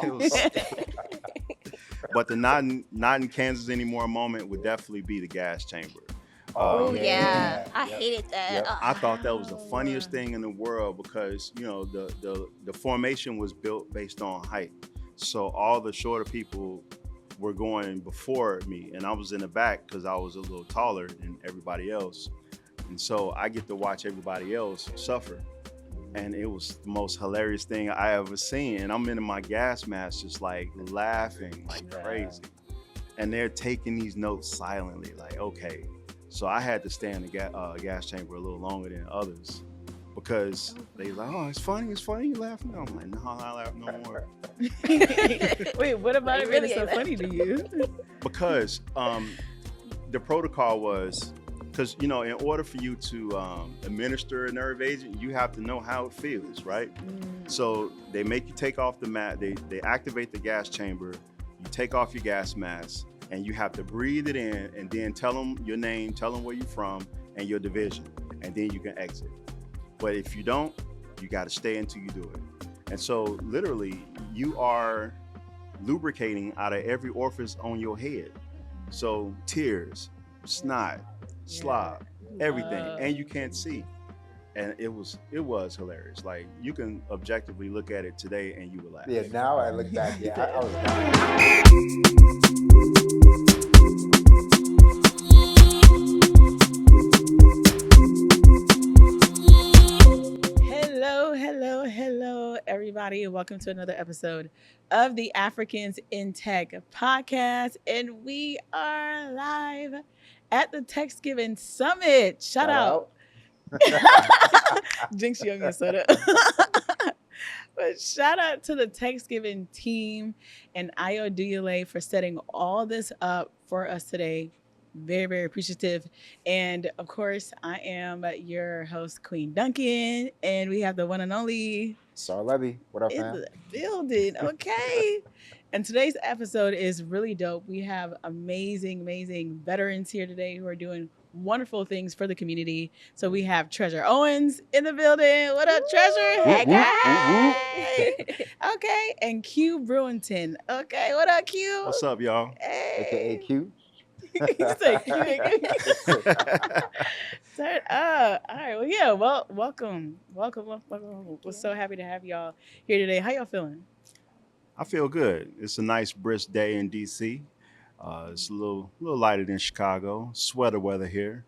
It was, but the not in Kansas anymore moment would definitely be the gas chamber. Oh, yeah. I Yep. hated that. Yep. I thought that was the funniest thing in the world because the formation was built based on height. So all the shorter people were going before me, and I was in the back because I was a little taller than everybody else. And so I get to watch everybody else suffer. And it was the most hilarious thing I ever seen. And I'm in my gas mask just like laughing like crazy. And they're taking these notes silently, like, okay. So I had to stay in the gas chamber a little longer than others because they like, oh, it's funny, you laughing? I'm like, no, I'm not laughing no more. Wait, what about it really so funny to you? Because the protocol was, because, in order for you to administer a nerve agent, you have to know how it feels, right? So they make you take off the mat, they activate the gas chamber, you take off your gas mask, and you have to breathe it in and then tell them your name, tell them where you're from and your division, and then you can exit. But if you don't, you got to stay until you do it. And so literally you are lubricating out of every orifice on your head. So tears, snot, slop, everything, and you can't see. And it was hilarious. Like, you can objectively look at it today and you will laugh. Yeah, now I look back, I was dying. Hello, everybody, and welcome to another episode of the Africans in Tech podcast. And we are live at the Techsgiving Summit. Shout out. Jinx, you owe me a soda. But shout out to the Techsgiving team and IODLA for setting all this up for us today. Very, very appreciative. And of course, I am your host, Queen Duncan, and we have the one and only Sahr Lebbie. What up, in fam? the building. Okay. And today's episode is really dope. We have amazing veterans here today who are doing wonderful things for the community. So we have Treazure Owens in the building. What up, Treasure? Hey, guys. Okay. And Q Brewington. Okay. What up, Q? What's up, y'all? Hey. AKA Q. You say Q. Turn up. All right. Well, yeah. Well, welcome. We're so happy to have y'all here today. How y'all feeling? I feel good. It's a nice brisk day in DC. It's a little lighter than Chicago. Sweater weather here.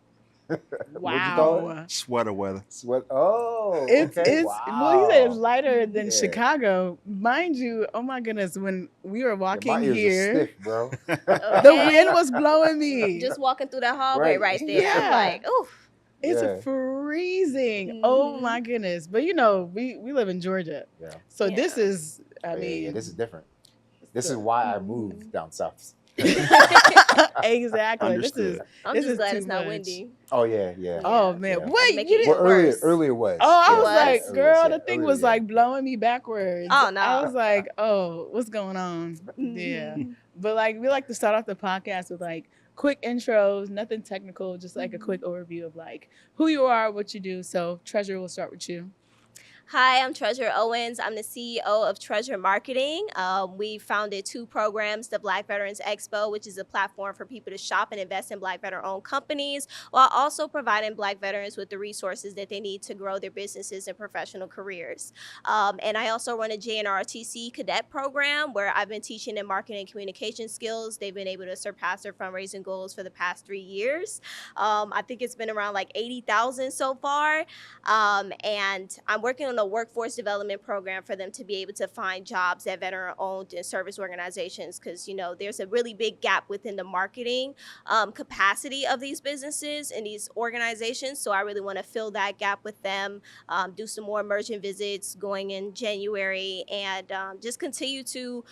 What'd you call it? Sweater weather. Sweat. Oh, It's okay. well, you said it's lighter than Yeah. Chicago. Mind you, oh my goodness, when we were walking My ears here, are stiff, bro. the wind was blowing me. Just walking through that hallway right there. Yeah. Like, oof. It's Yeah. freezing. Oh my goodness. But we live in Georgia. Yeah. So Yeah. this is, I Yeah, mean, this is different. This is why I moved down south. exactly. Understood. I'm This just is glad too it's not much. windy. Oh yeah. Oh man. Yeah. Wait, Make you it didn't. Well, worse. earlier was. Oh, I Yeah, was was. like, earlier girl, was, the yeah, thing earlier, was yeah. like blowing me backwards. Oh, no. I was like, oh, what's going on? Yeah. But like, we like to start off the podcast with like quick intros, nothing technical, just like a quick overview of like who you are, what you do. So Treasure, we'll start with you. Hi, I'm Treazure Owens. I'm the CEO of Treazure Marketing. We founded two programs, the Black Veterans Expo, which is a platform for people to shop and invest in Black veteran-owned companies, while also providing Black veterans with the resources that they need to grow their businesses and professional careers. And I also run a JNRTC cadet program where I've been teaching them marketing and communication skills. They've been able to surpass their fundraising goals for the past 3 years. I think it's been around like 80,000 so far. And I'm working on a workforce development program for them to be able to find jobs at veteran-owned and service organizations because, there's a really big gap within the marketing capacity of these businesses and these organizations. So I really want to fill that gap with them, do some more immersion visits going in January, and just continue to,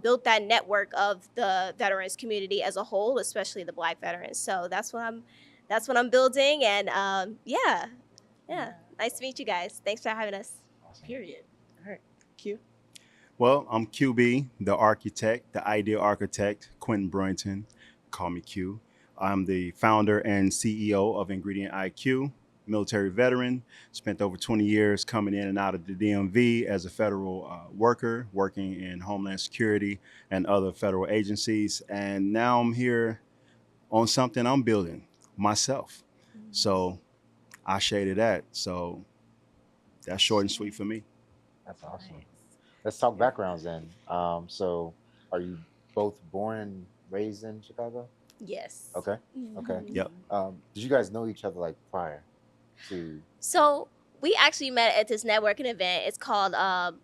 build that network of the veterans community as a whole, especially the Black veterans. So that's what I'm building, and yeah. Nice to meet you guys. Thanks for having us. Period. All right. Q. Well, I'm QB, the architect, the ideal architect, Quentien Brewington. Call me Q. I'm the founder and CEO of Ingredient IQ. military veteran, spent over 20 years coming in and out of the DMV as a federal worker, working in Homeland Security and other federal agencies. And now I'm here on something I'm building myself. So I shaded that. So that's short and sweet for me. That's awesome. Let's talk backgrounds then. So are you both born and raised in Chicago? Yes. Okay. Okay. Yep. Did you guys know each other like prior to? So we actually met at this networking event. It's called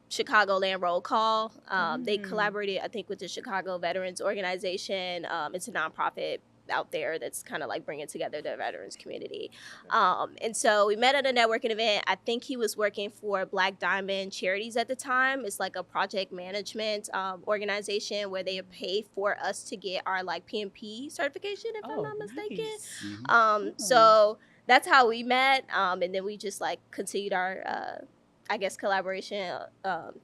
Chicagoland Roll Call. They collaborated, I think, with the Chicago Veterans Organization. It's a nonprofit out there that's kind of like bringing together the veterans community. And so we met at a networking event. I think he was working for Black Diamond Charities at the time. It's like a project management organization where they pay for us to get our like PMP certification, if I'm not mistaken. Nice. So that's how we met. And then we just like continued our, I guess, collaboration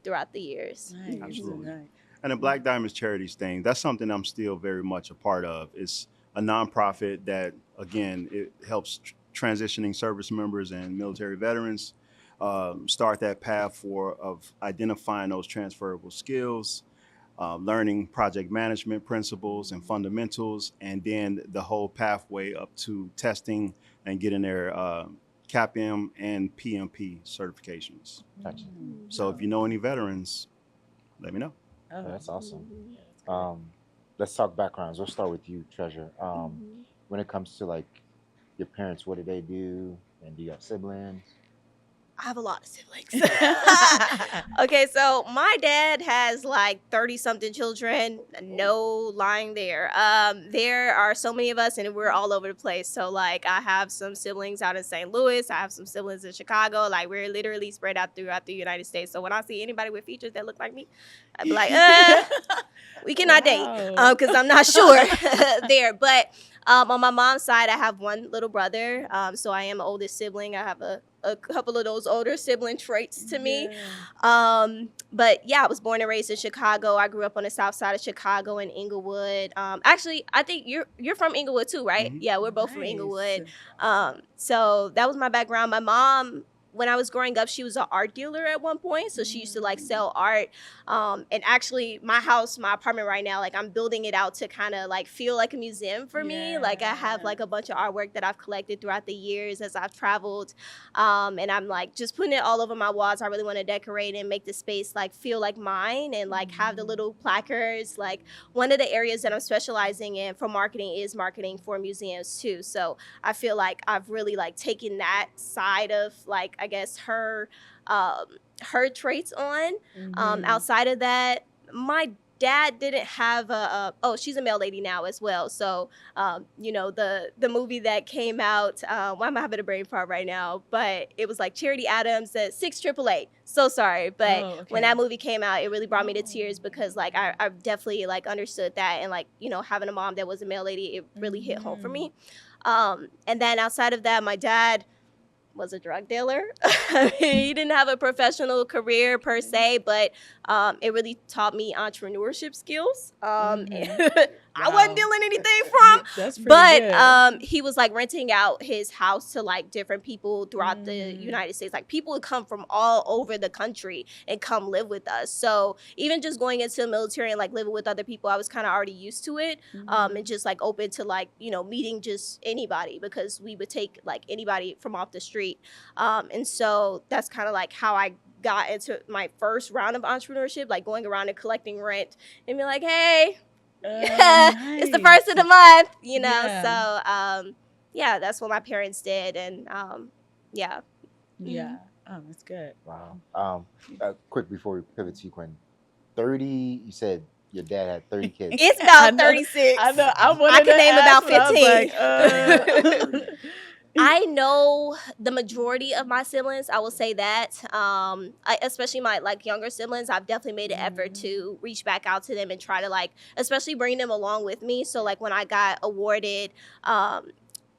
throughout the years. Nice. Absolutely. Nice. And the Black Diamonds Charities thing, that's something I'm still very much a part of. It's a nonprofit that, again, it helps transitioning service members and military veterans start that path of identifying those transferable skills, learning project management principles and fundamentals, and then the whole pathway up to testing and getting their CAPM and PMP certifications. Gotcha. So if you know any veterans, let me know. Oh, That's awesome. Let's talk backgrounds. We'll start with you, Treasure. When it comes to like your parents, what do they do? And do you have siblings? I have a lot of siblings. Okay, so my dad has like 30-something children. No lying there. There are so many of us, and we're all over the place. So, like, I have some siblings out in St. Louis. I have some siblings in Chicago. Like, we're literally spread out throughout the United States. So when I see anybody with features that look like me, I'd be like, we cannot date, because I'm not sure there. But on my mom's side, I have one little brother. So I am the oldest sibling. I have a couple of those older sibling traits to me. But yeah, I was born and raised in Chicago. I grew up on the south side of Chicago in Englewood. Actually, I think you're from Englewood too, right? Yeah, we're both from Englewood. So that was my background. My mom, when I was growing up, she was an art dealer at one point. So she used to like sell art. And actually my house, my apartment right now, like I'm building it out to kind of like feel like a museum for me. Like I have like a bunch of artwork that I've collected throughout the years as I've traveled. And I'm like just putting it all over my walls. I really want to decorate and make the space like feel like mine and like have the little placards. Like one of the areas that I'm specializing in for marketing is marketing for museums too. So I feel like I've really like taken that side of like, I guess her traits on. Outside of that, my dad didn't have she's a mail lady now as well. So you know, the movie that came out, why am I having a brain fart right now? But it was like Charity Adams at 688. So sorry, but when that movie came out, it really brought me to tears because like I definitely like understood that, and like, you know, having a mom that was a mail lady, it really hit home for me. And then outside of that, my dad was a drug dealer. He didn't have a professional career per se, but it really taught me entrepreneurship skills. I wasn't dealing anything from, but he was like renting out his house to like different people throughout the United States. Like people would come from all over the country and come live with us. So even just going into the military and like living with other people, I was kind of already used to it, and just like open to like, you know, meeting just anybody, because we would take like anybody from off the street. And so that's kind of like how I got into my first round of entrepreneurship, like going around and collecting rent and be like, hey, it's the first of the month, you know? So, yeah, that's what my parents did. And, yeah. Oh, that's good. Wow. Quick before we pivot to you, Quentien, 30, you said your dad had 30 kids. It's about 36. I know. I can name about 15. Like, I know the majority of my siblings, I will say that, especially my like younger siblings. I've definitely made an effort to reach back out to them and try to like, especially bring them along with me. So like when I got awarded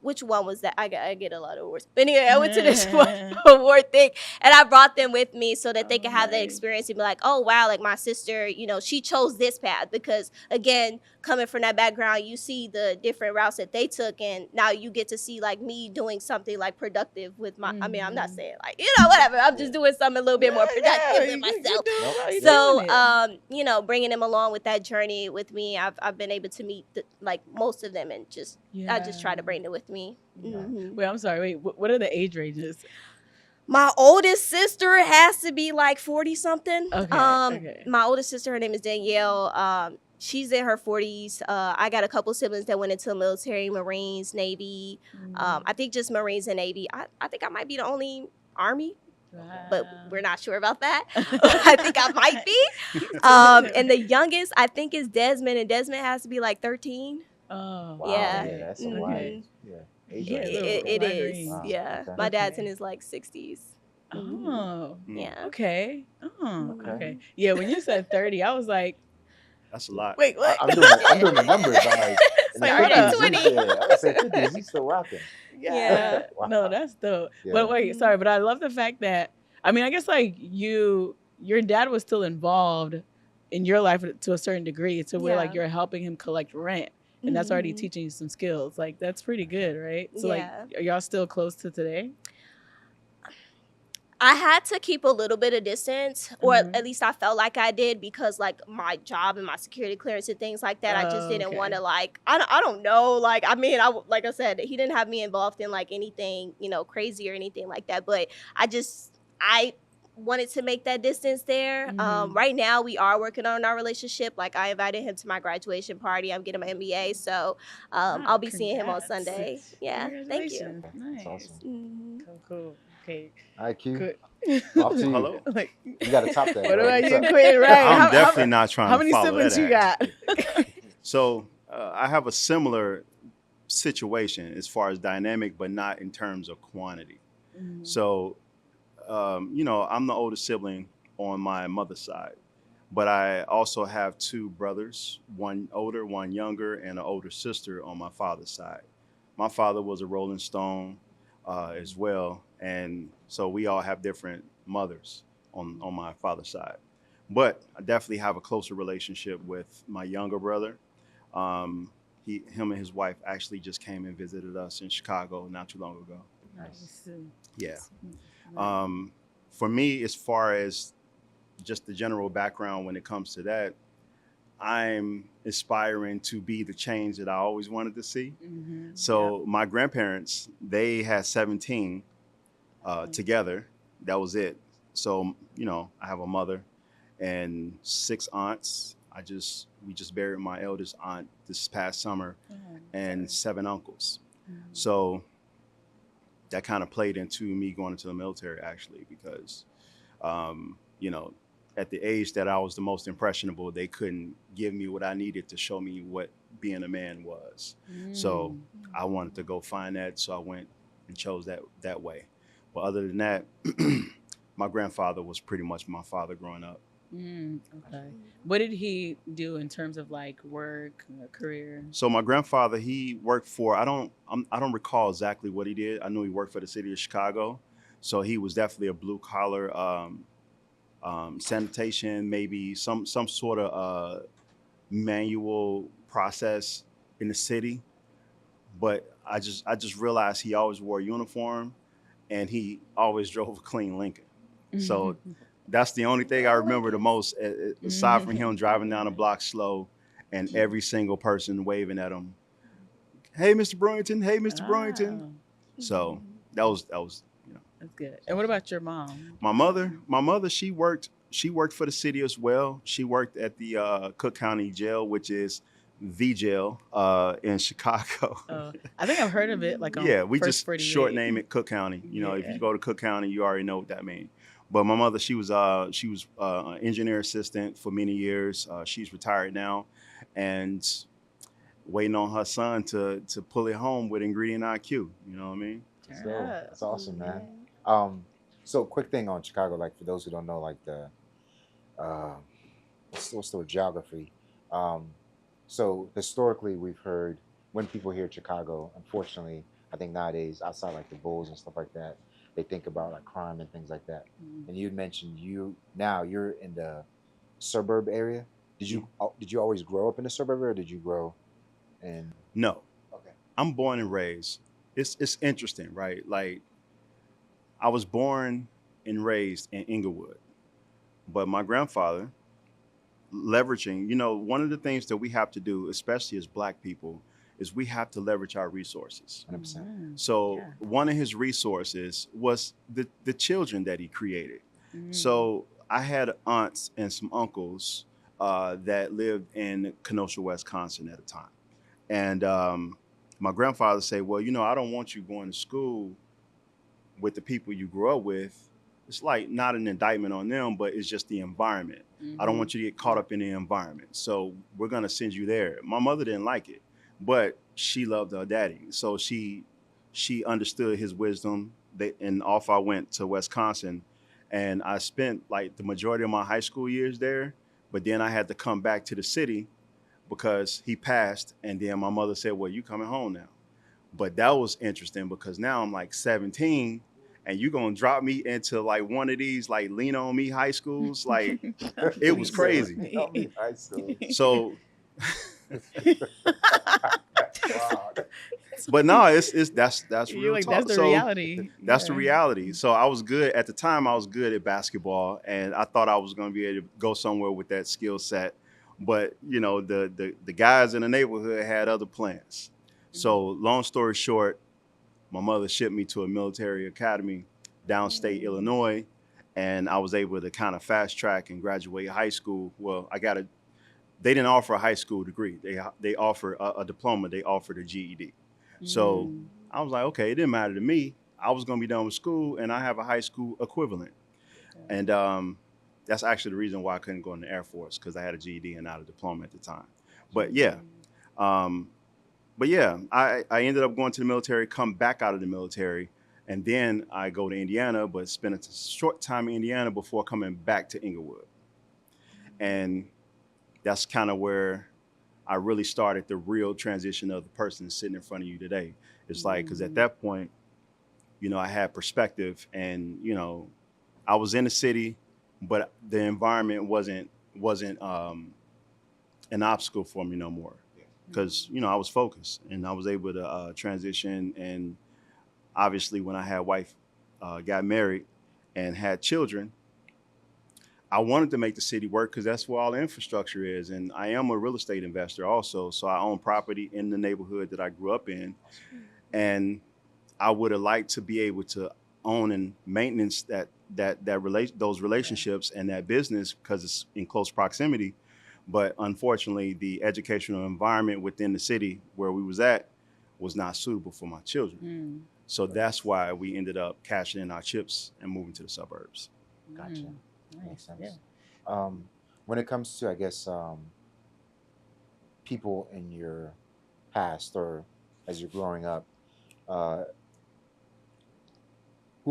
which one was that? I get a lot of awards. But anyway, I went to this one award thing, and I brought them with me so that they could have that experience and be like, oh, wow, like my sister, you know, she chose this path. Because, again, coming from that background, you see the different routes that they took, and now you get to see, like, me doing something, like, productive with my, I mean, I'm not saying, like, you know, whatever. I'm just doing something a little bit more productive with myself. So, you know, bringing them along with that journey with me, I've been able to meet, like, most of them, and just, I just try to bring them with me. Mm-hmm. Wait, I'm sorry. Wait, what are the age ranges? My oldest sister has to be like 40 something. Okay. My oldest sister, her name is Danielle. She's in her 40s. I got a couple siblings that went into the military, Marines, Navy. I think just Marines and Navy. I think I might be the only Army. Wow. But we're not sure about that. I think I might be. And the youngest, I think, is Desmond, and Desmond has to be like 13. Oh, Wow. Yeah. Yeah, that's a wide. Yeah. Yeah, It is. Wow. Yeah. Okay. My dad's in his like 60s. Oh. Yeah. Okay. Oh. Okay. Okay. Yeah. When you said 30, I was like, That's a lot. wait, what? I'm doing the numbers. I'm like, in the Like, 50s, 20. yeah, I would say 50s. He's still rocking. Yeah. Wow. No, that's dope. Yeah. But wait, sorry, but I love the fact that, I mean, I guess like your dad was still involved in your life to a certain degree, to where like you're helping him collect rent, and that's already teaching you some skills. Like that's pretty good, right? So like, are y'all still close to today? I had to keep a little bit of distance, or at least I felt like I did, because like my job and my security clearance and things like that, I just didn't want to like, I don't know. Like, I mean, like I said, he didn't have me involved in like anything, you know, crazy or anything like that. But I wanted to make that distance there. Right now we are working on our relationship. Like I invited him to my graduation party. I'm getting my MBA. So I'll be seeing him on Sunday. Yeah. Thank you. Nice. That's awesome. Cool. Okay. IQ. Good. Off to you. Hello. Like, You got to top that. what right? about you, Quinn? Right. I'm definitely not trying how to many follow siblings that you got? So I have a similar situation as far as dynamic, but not in terms of quantity. So, you know, I'm the oldest sibling on my mother's side, but I also have two brothers, one older, one younger, and an older sister on my father's side. My father was a Rolling Stone as well, and so we all have different mothers on my father's side. But I definitely have a closer relationship with my younger brother. Him and his wife actually just came and visited us in Chicago not too long ago. Nice. Yeah. For me, as far as just the general background when it comes to that, I'm aspiring to be the change that I always wanted to see. So my grandparents, they had 17 together. That was it. So, you know, I have a mother and 6 aunts. We just buried my eldest aunt this past summer, and 7 uncles. So that kind of played into me going into the military, actually, because, you know, at the age that I was the most impressionable, they couldn't give me what I needed to show me what being a man was. So I wanted to go find that. So I went and chose that way. But other than that, my grandfather was pretty much my father growing up. Okay. What did he do in terms of like work, career? So my grandfather, he worked for, I don't recall exactly what he did. I knew he worked for the city of Chicago. So he was definitely a blue collar, sanitation, maybe some sort of manual process in the city. But I just realized he always wore a uniform, and he always drove a clean Lincoln. So that's the only thing I remember the most, aside from him driving down the block slow and every single person waving at him. Hey, Mr. Brewington. Hey, Mr. Brewington. So that was, you know. That's good. And what about your mom? My mother, she worked for the city as well. She worked at the Cook County Jail, which is the jail in Chicago. I think I've heard of it. Like, yeah, we First just 48. short name it Cook County. You know, if you go to Cook County, you already know what that means. But my mother, she was an engineer assistant for many years. She's retired now, and waiting on her son to pull it home with Ingredient IQ. You know what I mean? So, that's awesome, man. So quick thing on Chicago, like for those who don't know, like the what's the geography. So historically, we've heard when people hear Chicago, unfortunately, I think nowadays, outside like the bulls and stuff like that, they think about like crime and things like that. And you mentioned you're in the suburb area. Did you always grow up in the suburb, or did you grow in? No, Okay. I'm born and raised. It's interesting, right? Like I was born and raised in Englewood, but my grandfather leveraging, one of the things that we have to do, especially as Black people, is we have to leverage our resources. 100%. So Yeah. one of his resources was the children that he created. So I had aunts and some uncles that lived in Kenosha, Wisconsin at the time. And my grandfather said, well, I don't want you going to school with the people you grew up with. It's like not an indictment on them, but it's just the environment. I don't want you to get caught up in the environment. So we're going to send you there. My mother didn't like it, but she loved her daddy. So she understood his wisdom. And off I went to Wisconsin. And I spent like the majority of my high school years there. But then I had to come back to the city because he passed. And then my mother said, well, you coming home now. But that was interesting because now I'm like 17 and you're going to drop me into like one of these like lean on me high schools. Like it was crazy. High school. So, Wow. but no, that's You're real like, talk. that's the reality. That's the Yeah. reality. So I was good at the time. I was good at basketball, and I thought I was going to be able to go somewhere with that skill set. But the guys in the neighborhood had other plans. So long story short, my mother shipped me to a military academy downstate Illinois, and I was able to kind of fast track and graduate high school. Well, they didn't offer a high school degree. They offer a diploma. They offered a GED. So I was like, okay, it didn't matter to me. I was going to be done with school, and I have a high school equivalent. And that's actually the reason why I couldn't go in the Air Force, because I had a GED and not a diploma at the time. But yeah. I ended up going to the military, come back out of the military, and then I go to Indiana, but spent a short time in Indiana before coming back to Englewood. And that's kind of where I really started the real transition of the person sitting in front of you today. It's like, because at that point, I had perspective, and, I was in the city, but the environment wasn't an obstacle for me no more. Because, I was focused and I was able to transition. And obviously when I had wife, got married and had children, I wanted to make the city work because that's where all the infrastructure is. And I am a real estate investor also. So I own property in the neighborhood that I grew up in. And I would have liked to be able to own and maintenance those relationships and that business because it's in close proximity. But unfortunately, the educational environment within the city where we was at was not suitable for my children. So that's why we ended up cashing in our chips and moving to the suburbs. Gotcha. Nice. Makes sense. Yeah. When it comes to, I guess, people in your past or as you're growing up, who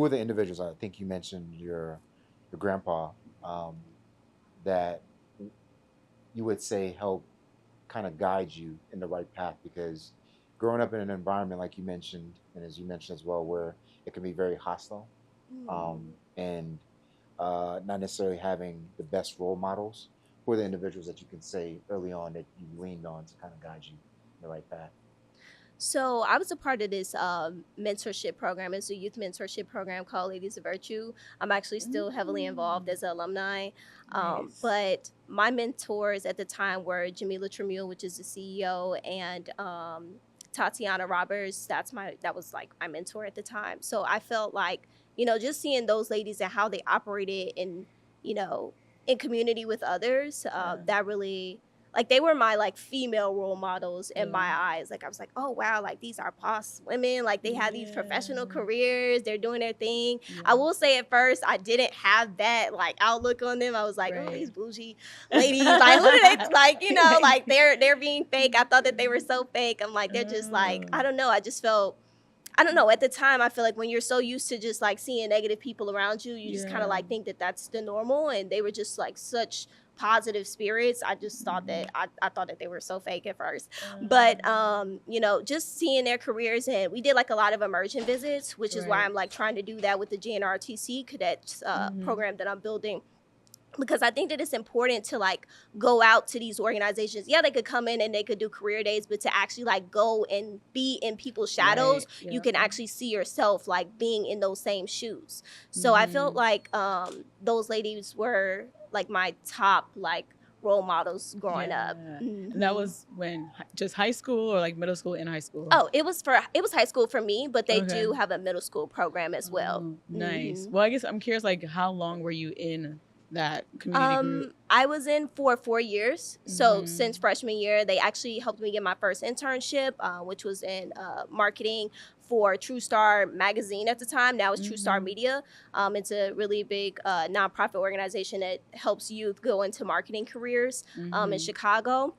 are the individuals? I think you mentioned your grandpa that you would say help kind of guide you in the right path, because growing up in an environment like you mentioned, and as you mentioned as well, where it can be very hostile, and not necessarily having the best role models, who are the individuals that you can say early on that you leaned on to kind of guide you in the right path? So I was a part of this mentorship program. It's a youth mentorship program called Ladies of Virtue. I'm actually still heavily involved as an alumni. Nice. But my mentors at the time were Jamila Tremule, which is the CEO, and Tatiana Roberts. That was like my mentor at the time. So I felt like, just seeing those ladies and how they operated in community with others, that really, like, they were my like female role models in my eyes. Like I was like, oh wow, like these are boss women. Like they have these professional careers. They're doing their thing. I will say at first I didn't have that like outlook on them. I was like, oh, these bougie ladies. Like who do they like? Like they're being fake. I thought that they were so fake. I'm like, they're just like, I don't know. I just felt. I don't know. At the time, I feel like when you're so used to just like seeing negative people around you, you just kind of like think that that's the normal. And they were just like such positive spirits. I just thought that I thought that they were so fake at first. But you know, just seeing their careers, and we did like a lot of immersion visits, which is why I'm like trying to do that with the GNRTC cadets program that I'm building. Because I think that it's important to like go out to these organizations. Yeah, they could come in and they could do career days, but to actually like go and be in people's shadows, you can actually see yourself like being in those same shoes. So I felt like those ladies were like my top like role models growing up. And that was when just high school or like middle school and high school? Oh, it was high school for me, but they do have a middle school program as well. Nice. Well, I guess I'm curious, like how long were you in that community group? I was in for 4 years. So since freshman year, they actually helped me get my first internship, which was in marketing for True Star magazine at the time. Now it's True Star Media. It's a really big nonprofit organization that helps youth go into marketing careers in Chicago.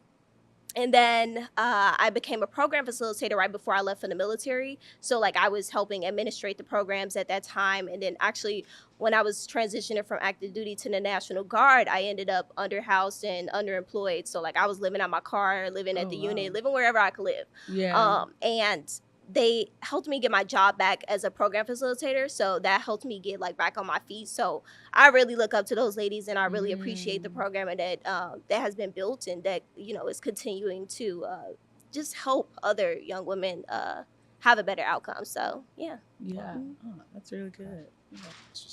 And then I became a program facilitator right before I left for the military. So like I was helping administrate the programs at that time. And then actually when I was transitioning from active duty to the National Guard, I ended up underhoused and underemployed. So like I was living out my car, living at the unit, living wherever I could live. And they helped me get my job back as a program facilitator. So that helped me get like back on my feet. So I really look up to those ladies, and I really appreciate the program and that that has been built, and that, you know, is continuing to just help other young women have a better outcome. So yeah. Oh, that's really good.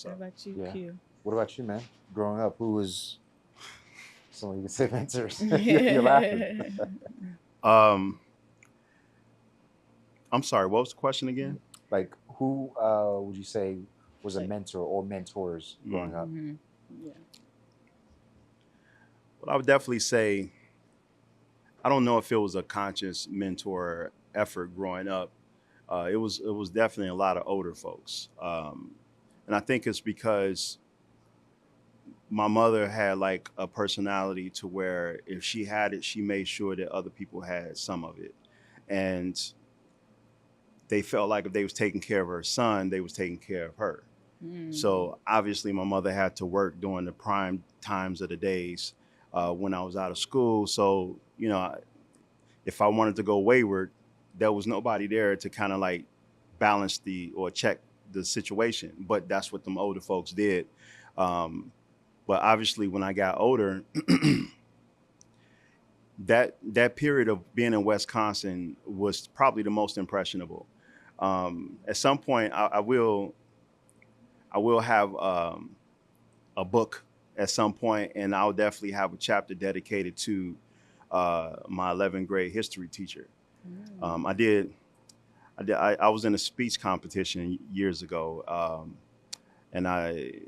What about you, Q? What about you, man? Growing up, who was someone you could say mentors? You're laughing. I'm sorry, what was the question again? Like, who would you say was a mentor or mentors growing up? Well, I would definitely say, I don't know if it was a conscious mentor effort growing up. It was definitely a lot of older folks. And I think it's because my mother had like a personality to where if she had it, she made sure that other people had some of it. And they felt like if they was taking care of her son, they was taking care of her. So obviously my mother had to work during the prime times of the days when I was out of school. So, you know, if I wanted to go wayward, there was nobody there to kind of like balance or check the situation. But that's what them older folks did. But obviously when I got older, that period of being in Wisconsin was probably the most impressionable. At some point, I will have a book at some point, and I'll definitely have a chapter dedicated to my 11th grade history teacher. I was in a speech competition years ago, and I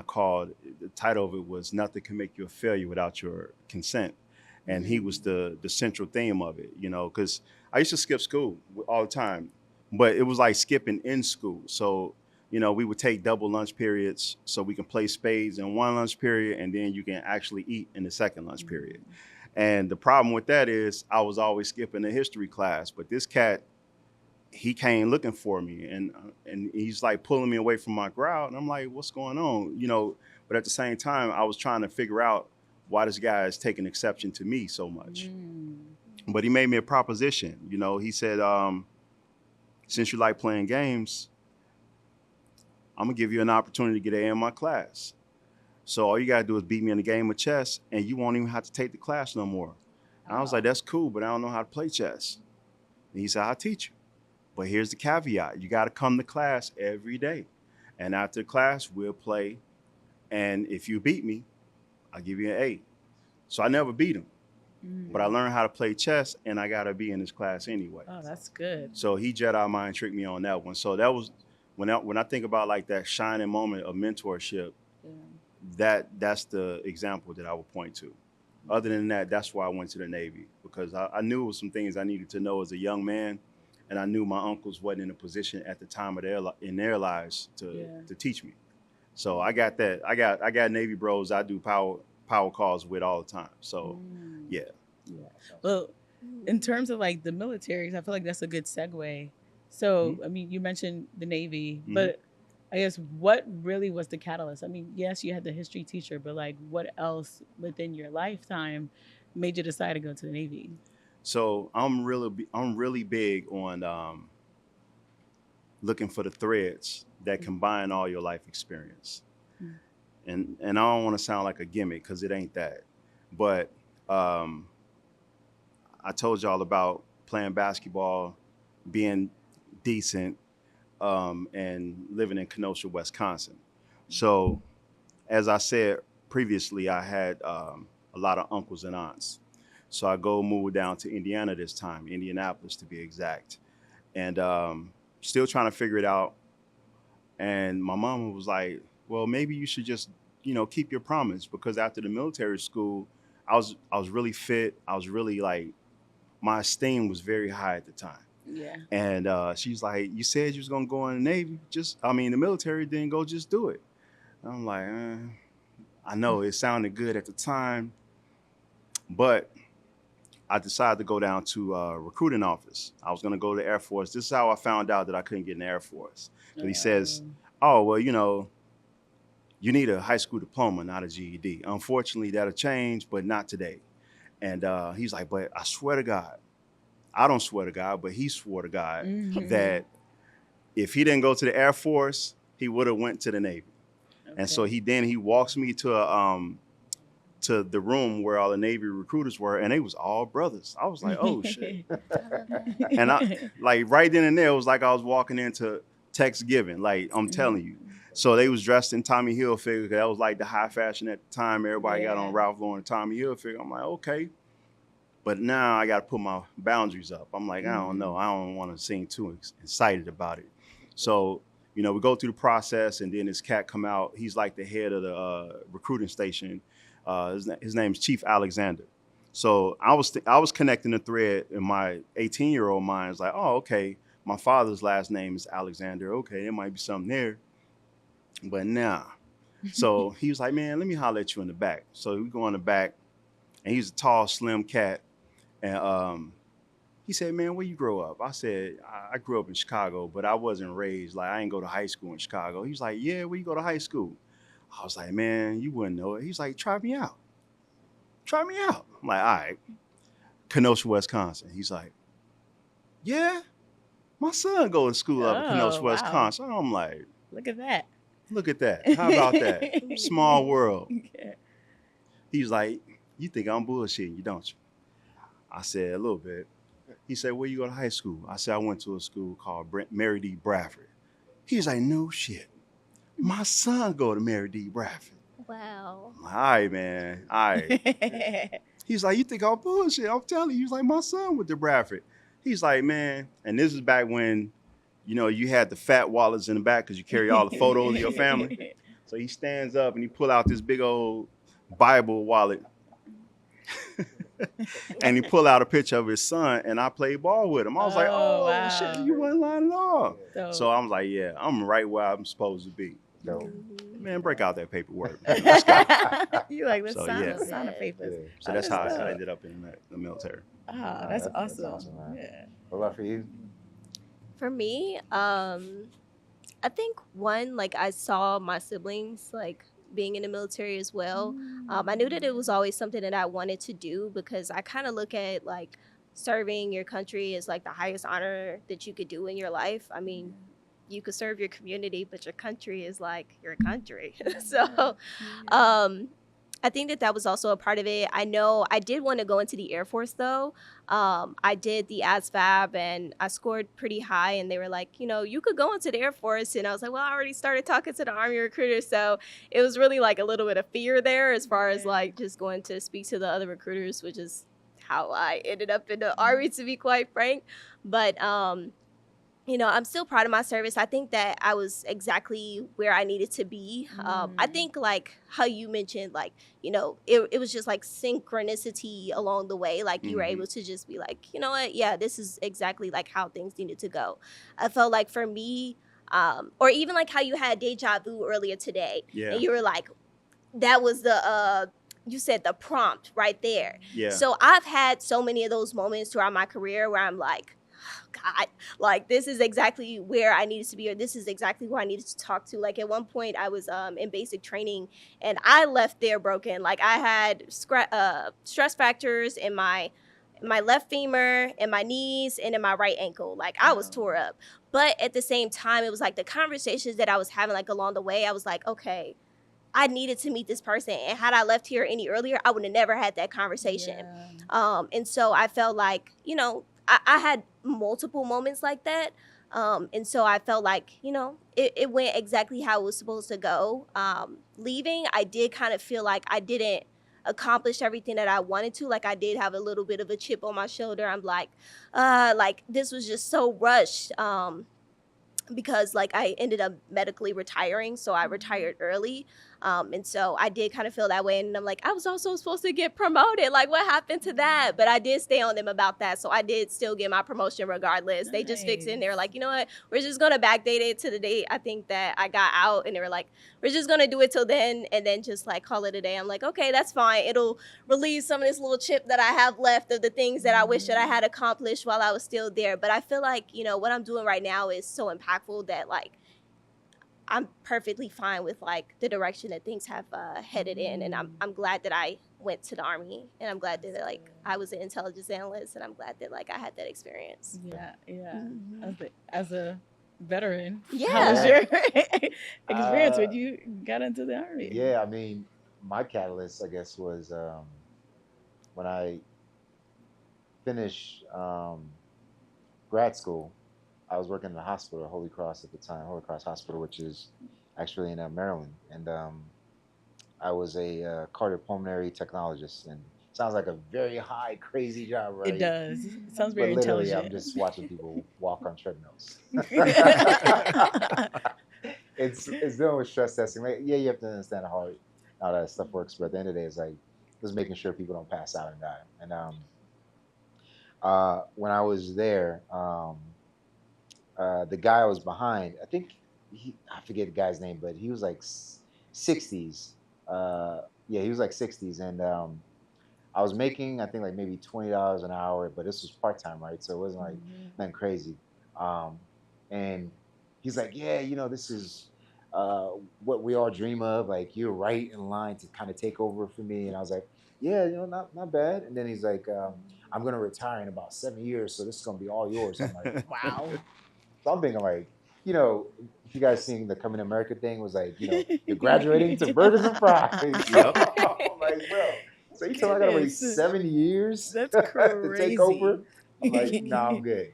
called, the title of it was "Nothing Can Make You a Failure Without Your Consent." And he was the central theme of it, you know, because I used to skip school all the time, but it was like skipping in school. So, you know, we would take double lunch periods so we can play spades in one lunch period, and then you can actually eat in the second lunch period. And the problem with that is I was always skipping the history class, but this cat, he came looking for me, and he's like pulling me away from my crowd. And I'm like, what's going on? You know, but at the same time, I was trying to figure out why this guy is taking exception to me so much. But he made me a proposition. You know, he said, since you like playing games, I'm gonna give you an opportunity to get an A in my class. So all you gotta do is beat me in a game of chess, and you won't even have to take the class no more. And I was like, that's cool, but I don't know how to play chess. And he said, I'll teach you. But here's the caveat. You gotta come to class every day. And after class, we'll play. And if you beat me, I'll give you an A. So I never beat him. But I learned how to play chess, and I got to be in his class anyway. Oh, that's good. So he Jedi mind tricked me on that one. So that was, when I think about like that shining moment of mentorship, that's the example that I would point to. Other than that, that's why I went to the Navy, because I knew it was some things I needed to know as a young man, and I knew my uncles wasn't in a position at the time of in their lives to teach me. So I got that. I got Navy bros I do power calls with all the time. So yeah. Well, in terms of like the militaries, I feel like that's a good segue. So I mean, you mentioned the Navy, but I guess what really was the catalyst? I mean, yes, you had the history teacher, but like what else within your lifetime made you decide to go to the Navy? So I'm really big on looking for the threads that combine all your life experience. Mm. And I don't want to sound like a gimmick because it ain't that. But I told y'all about playing basketball, being decent, and living in Kenosha, Wisconsin. So as I said previously, I had a lot of uncles and aunts. So I moved down to Indiana this time, Indianapolis to be exact. And still trying to figure it out. And my mom was like, well, maybe you should just, keep your promise, because after the military school, I was really fit. I was really like, my esteem was very high at the time. Yeah. And she's like, you said you was going to go in the Navy. The military, then go just do it. And I'm like, I know it sounded good at the time, but I decided to go down to a recruiting office. I was going to go to the Air Force. This is how I found out that I couldn't get in the Air Force. So he says, oh, well, you need a high school diploma, not a GED. Unfortunately, that'll change, but not today. And he's like, but I swear to God, I don't swear to God, but he swore to God that if he didn't go to the Air Force, he would have went to the Navy. Okay. And so he walks me to the room where all the Navy recruiters were, and they was all brothers. I was like, oh shit. And I like right then and there, it was like I was walking into TextGiving, like I'm telling you. So they was dressed in Tommy Hilfiger, because that was like the high fashion at the time. Everybody got on Ralph Lauren and Tommy Hilfiger. I'm like, okay. But now I got to put my boundaries up. I'm like, I don't know. I don't want to seem too excited about it. So, we go through the process, and then this cat come out. He's like the head of the recruiting station. His name is Chief Alexander. So I was connecting the thread in my 18-year-old mind. It's like, oh, okay, my father's last name is Alexander. Okay, there might be something there. But nah. So he was like, man, let me holler at you in the back. So we go in the back, and he's a tall, slim cat. And he said, man, where you grow up? I said, I grew up in Chicago, but I wasn't raised. Like, I didn't go to high school in Chicago. He's like, yeah, where you go to high school? I was like, man, you wouldn't know it. He's like, try me out. Try me out. I'm like, all right. Kenosha, Wisconsin. He's like, yeah, my son go to school up in Kenosha, Wisconsin. I'm like, look at that. Look at that. How about that? Small world. Yeah. He's like, you think I'm bullshitting you, don't you? I said, a little bit. He said, where you go to high school? I said, I went to a school called Mary D. Bradford. He's like, no shit. My son go to Mary D. Bradford. Wow. All right, man. All right. He's like, you think I'm bullshit? I'm telling you. He's like, my son went to Bradford. He's like, man, and this is back when, you had the fat wallets in the back because you carry all the photos of your family. So he stands up and he pull out this big old Bible wallet. And he pull out a picture of his son, and I played ball with him. I was like, oh, wow. Shit, you wasn't lying at all. So I was like, yeah, I'm right where I'm supposed to be. Man, break out that paperwork. Let's go. You like, let's sign a paper. Yeah. So that's how I ended up in the military. Ah, that's awesome. That's awesome, man. Yeah. What about for you? For me, I think one, like I saw my siblings like being in the military as well. I knew that it was always something that I wanted to do, because I kind of look at like serving your country as like the highest honor that you could do in your life. I mean, you could serve your community, but your country is like your country. So I think that was also a part of it. I know I did want to go into the Air Force though. I did the ASVAB and I scored pretty high, and they were like, you could go into the Air Force. And I was like, well, I already started talking to the Army recruiter. So it was really like a little bit of fear there as far as like just going to speak to the other recruiters, which is how I ended up in the Army, to be quite frank. But I'm still proud of my service. I think that I was exactly where I needed to be. I think like how you mentioned, like, it was just like synchronicity along the way. Like you were able to just be like, you know what? Yeah, this is exactly like how things needed to go. I felt like for me, or even like how you had deja vu earlier today. Yeah. And you were like, that was you said the prompt right there. Yeah. So I've had so many of those moments throughout my career where I'm like, God, like this is exactly where I needed to be, or this is exactly who I needed to talk to. Like at one point I was in basic training and I left there broken. Like I had stress fractures in my left femur, in my knees, and in my right ankle. Like I was tore up. But at the same time, it was like the conversations that I was having like along the way, I was like, okay, I needed to meet this person. And had I left here any earlier, I would have never had that conversation. Yeah. And so I felt like, you know, I had multiple moments like that. And so I felt like, you know, it went exactly how it was supposed to go. Leaving, I did kind of feel like I didn't accomplish everything that I wanted to. Like I did have a little bit of a chip on my shoulder. I'm like this was just so rushed. Because like I ended up medically retiring, so I retired early. And so I did kind of feel that way. And I'm like, I was also supposed to get promoted. Like what happened to that? But I did stay on them about that. So I did still get my promotion regardless. Nice. They just fixed it and they were like, you know what? We're just going to backdate it to the date I think that I got out. And they were like, we're just going to do it till then and then just like call it a day. I'm like, okay, that's fine. It'll relieve some of this little chip that I have left of the things that I wish that I had accomplished while I was still there. But I feel like, you know, what I'm doing right now is so impactful that like, I'm perfectly fine with like the direction that things have headed in, and I'm glad that I went to the Army, and I'm glad that like I was an intelligence analyst, and I'm glad that like I had that experience. Yeah. As a veteran, Yeah. how was your experience when you got into the Army? Yeah, I mean, my catalyst, I guess, was when I finished grad school. I was working in the hospital, Holy Cross at the time, Holy Cross Hospital, which is actually in Maryland. And I was a cardiopulmonary technologist. And sounds like a very high, crazy job, right? It does. It sounds very but literally, intelligent. I'm just watching people walk on treadmills. It's dealing with stress testing. Like, yeah, you have to understand how that stuff works. But at the end of the day, it's like just making sure people don't pass out and die. And when I was there, the guy I was behind, I think I forget the guy's name, but he was like 60s. He was like 60s, and I was making I think like maybe $20 an hour, but this was part time, right? So it wasn't like nothing crazy. And he's like, yeah, you know, this is what we all dream of. Like you're right in line to kind of take over for me, and I was like, yeah, you know, not bad. And then he's like, I'm gonna retire in about 7 years, so this is gonna be all yours. I'm like, wow. So I'm thinking like, you know, if you guys seen the Coming to America thing was like, you know, you're graduating to burgers and fries. Yep. I'm like, bro, so you tell me I gotta wait 7 years That's to crazy. take over? I'm like, nah, I'm good.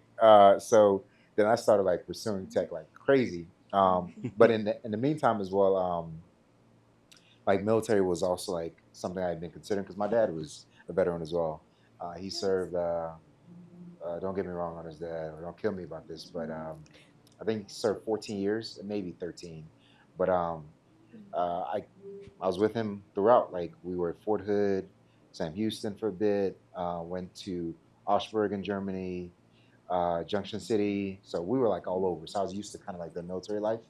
So then I started like pursuing tech like crazy. But in the meantime as well, like military was also like something I'd been considering because my dad was a veteran as well. He served. Don't get me wrong on his dad, or don't kill me about this, but I think he served 14 years, maybe 13. But I was with him throughout. Like we were at Fort Hood, Sam Houston for a bit. Went to Augsburg in Germany, Junction City. So we were like all over. So I was used to kind of like the military life.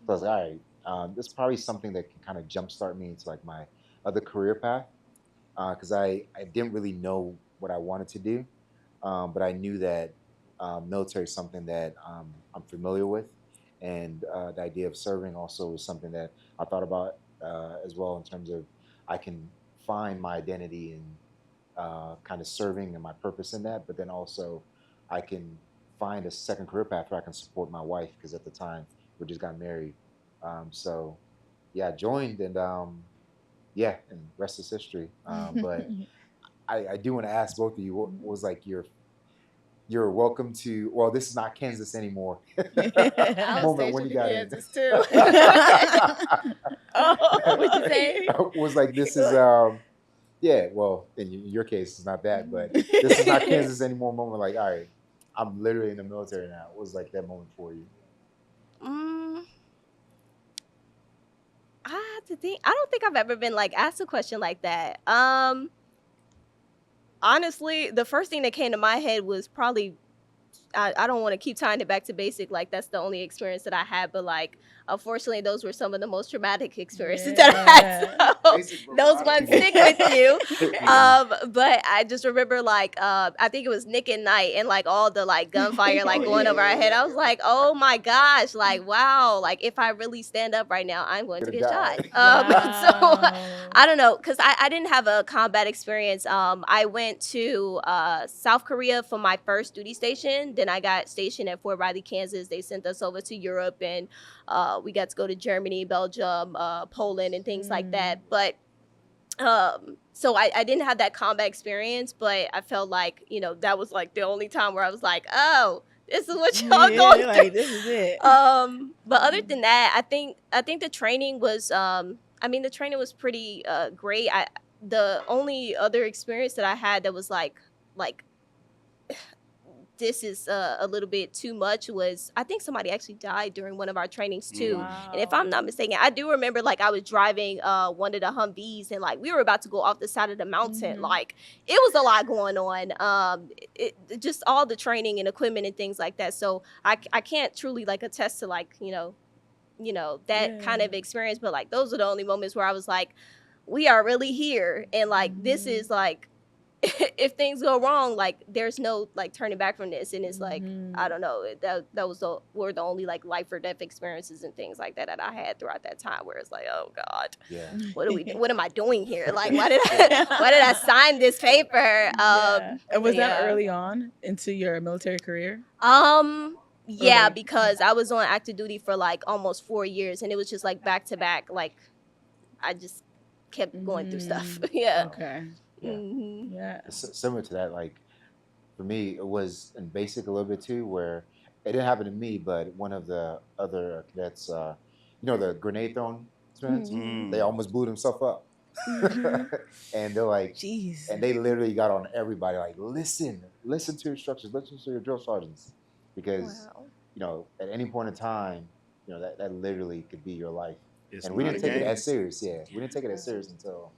So I was like, all right, this is probably something that can kind of jumpstart me into like my other career path, because I didn't really know what I wanted to do. But I knew that military is something that I'm familiar with, and the idea of serving also was something that I thought about as well in terms of I can find my identity in kind of serving and my purpose in that, but then also I can find a second career path where I can support my wife because at the time we just got married. So yeah, I joined and and rest is history. But I do want to ask both of you, what was like you're welcome to, well, this is not Kansas anymore. Moment when you got Kansas in. too. What'd you say? Was like, this is, well, in your case, it's not that, but this is not Kansas anymore moment. Like, all right, I'm literally in the military now. What was like that moment for you? I have to think. I don't think I've ever been like asked a question like that. Honestly, the first thing that came to my head was probably, I don't want to keep tying it back to basic, like that's the only experience that I had, but like unfortunately, those were some of the most traumatic experiences that I had. So Basic those bravado. ones stick with you. But I just remember like I think it was Nick at Night and like all the like gunfire like going over our head. I was like, oh my gosh, like wow, like if I really stand up right now, I'm going to get shot. So I don't know, because I didn't have a combat experience. I went to South Korea for my first duty station. Then I got stationed at Fort Riley, Kansas. They sent us over to Europe, and we got to go to Germany, Belgium, Poland, and things like that. But so I didn't have that combat experience, but I felt like, you know, that was like the only time where I was like, oh, this is what y'all going like, through. this is it. But other than that, I think the training was, the training was pretty great. The only other experience that I had that was like this is a little bit too much was, I think somebody actually died during one of our trainings too. Wow. And if I'm not mistaken, I do remember like I was driving one of the Humvees and like we were about to go off the side of the mountain. Like it was a lot going on. It just all the training and equipment and things like that. So I can't truly like attest to like, you know, that kind of experience. But like those are the only moments where I was like, we are really here. And like, this is like, if things go wrong, like there's no like turning back from this. And it's like, I don't know, that was were the only like life or death experiences and things like that I had throughout that time, where it's like, oh God, what am I doing here? Like, why did I sign this paper? And was that early on into your military career? Yeah, because I was on active duty for like almost 4 years, and it was just like back to back. Like I just kept going through stuff. Yeah. Okay. Yeah. Similar to that, like for me, it was in basic a little bit too, where it didn't happen to me, but one of the other cadets, the grenade throwing experience, they almost blew themselves up. And they're like, jeez. And they literally got on everybody, like, listen to your instructors, listen to your drill sergeants, because at any point in time, that literally could be your life. And we didn't take it as serious. Yeah, we didn't take it as serious until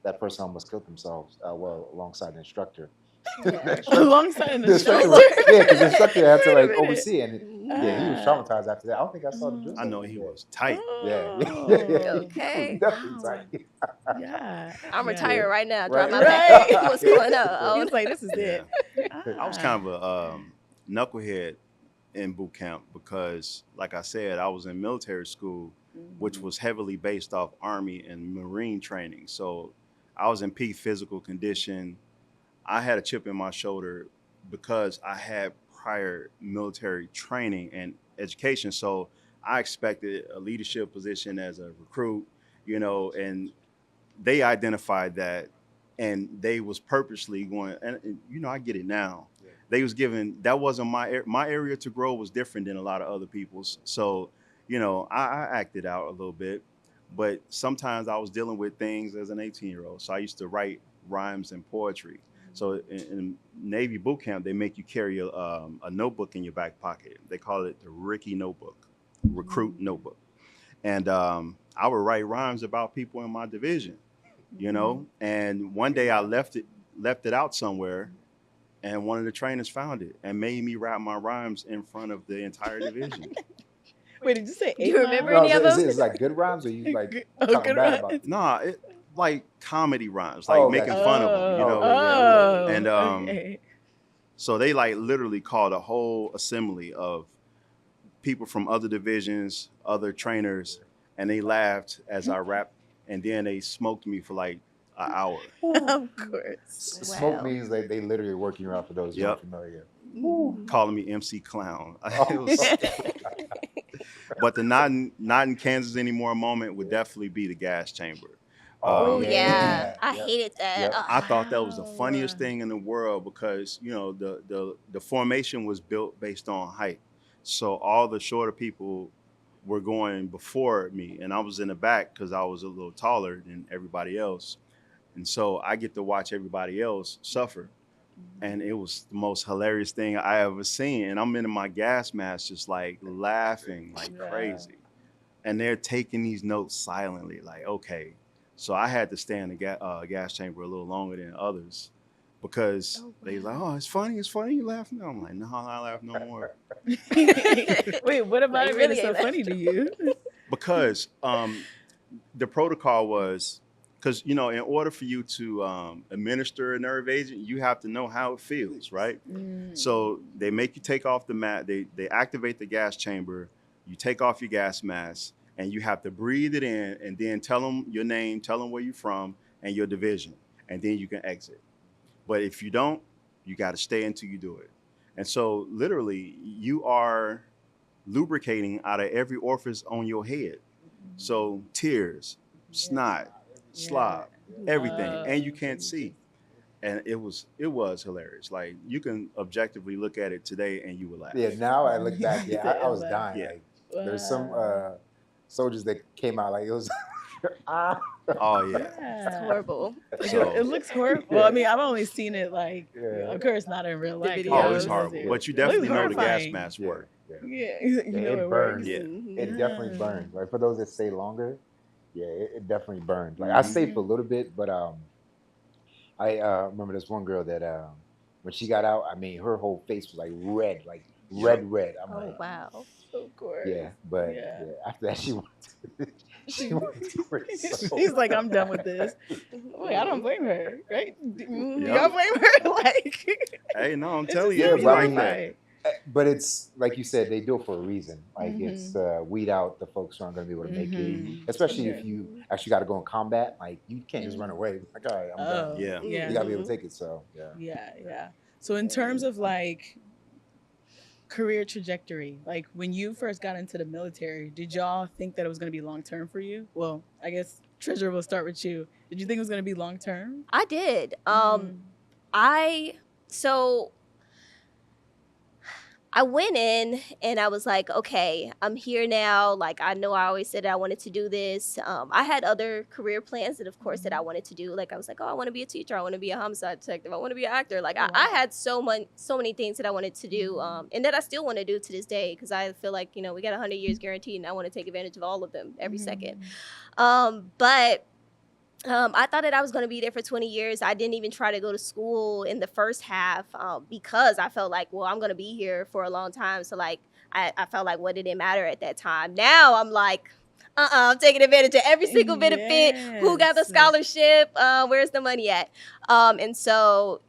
that person almost killed themselves. Alongside the instructor. Alongside an instructor. Yeah, because the instructor had to like oversee, and he was traumatized after that. I don't think I saw the drill. I know he was tight. Yeah. Okay. Definitely tight. Yeah. I'm retired right now. Right. Drop my back. What's going on? He was like, this is it. I was kind of a knucklehead in boot camp because, like I said, I was in military school, which was heavily based off Army and Marine training. So I was in peak physical condition. I had a chip in my shoulder because I had prior military training and education. So I expected a leadership position as a recruit, and they identified that, and they was purposely going, and I get it now. Yeah. They was given, that wasn't my area to grow was different than a lot of other people's. So, I acted out a little bit. But sometimes I was dealing with things as an 18-year-old. So I used to write rhymes and poetry. So in Navy boot camp, they make you carry a notebook in your back pocket. They call it the Ricky notebook, recruit notebook. And I would write rhymes about people in my division, And one day I left it out somewhere, and one of the trainers found it and made me rap my rhymes in front of the entire division. Wait, did you say 8? Do you remember any of them? Is it like good rhymes, or you like talking bad about it? Nah, it like comedy rhymes, like making fun of them, And so they like literally called a whole assembly of people from other divisions, other trainers, and they laughed as I rapped, and then they smoked me for like an hour. Of course. Smoke means they literally working you out for those who aren't familiar. Calling me MC Clown. But the not in Kansas anymore moment would definitely be the gas chamber. I hated that. Yep. Oh, I thought that was the funniest thing in the world because the formation was built based on height, so all the shorter people were going before me, and I was in the back because I was a little taller than everybody else, and so I get to watch everybody else suffer. And it was the most hilarious thing I ever seen. And I'm in my gas mask just like laughing like crazy. And they're taking these notes silently like, okay. So I had to stay in the gas chamber a little longer than others because they like, oh, it's funny, you laughing? I'm like, no, I laugh no more. Wait, what about it made it so funny to you? because the protocol was, because in order for you to administer a nerve agent, you have to know how it feels, right? So they make you take off the mat, they activate the gas chamber, you take off your gas mask, and you have to breathe it in, and then tell them your name, tell them where you're from and your division, and then you can exit. But if you don't, you got to stay until you do it. And so literally you are lubricating out of every orifice on your head. So tears, snot, slop, everything, and you can't see. And it was hilarious. Like, you can objectively look at it today and you will laugh. Yeah, now I look back, I was dying. Yeah. Like, there's some soldiers that came out like it was Oh yeah. It's horrible. So- It looks horrible. Well, I mean, I've only seen it like, Yeah. of course, not in real life. videos. Oh, it's Yeah. horrible. But you It looks definitely know the gas horrifying. masks Yeah, work. yeah. Yeah, you know it it burns. works. Yeah. It definitely burns. Like, for those that stay longer, yeah, it definitely burns. Like, I stayed for a little bit, but I remember this one girl that when she got out, I mean, her whole face was like red, red. I'm Oh like, wow. Of course. yeah, but Yeah. after that she went to it. So- She's like, I'm done with this. Wait, I don't blame her, right? Do Yeah. y'all blame her? Like, Hey, no, I'm it's telling just you, Yeah, it's but I like mean, that. But it's like you said, they do it for a reason. Like, Mhm. it's weed out the folks who aren't going to be able to make Mhm. it. Especially if Yeah. you actually got to go in combat. Like, you can't just run away. Like, all right, I'm done. Yeah. Yeah. You got to be able to take it. So yeah. Yeah. So in terms of like career trajectory, like when you first got into the military, did y'all think that it was going to be long term for you? Well, I guess Treasure, will start with you. Did you think it was going to be long term? I did. I went in and I was like, okay, I'm here now. Like, I know I always said I wanted to do this. I had other career plans that, of course, that I wanted to do. Like, I was like, oh, I want to be a teacher. I want to be a homicide detective. I want to be an actor. Like, Oh, wow. I had so many things that I wanted to do, and that I still want to do to this day, because I feel like, we got 100 years guaranteed, and I want to take advantage of all of them every second. But I thought that I was going to be there for 20 years. I didn't even try to go to school in the first half because I felt like, well, I'm going to be here for a long time. So, like, I felt like, what did it matter at that time? Now I'm like, I'm taking advantage of every single benefit. Who got the Yes. scholarship? Where's the money at? And so,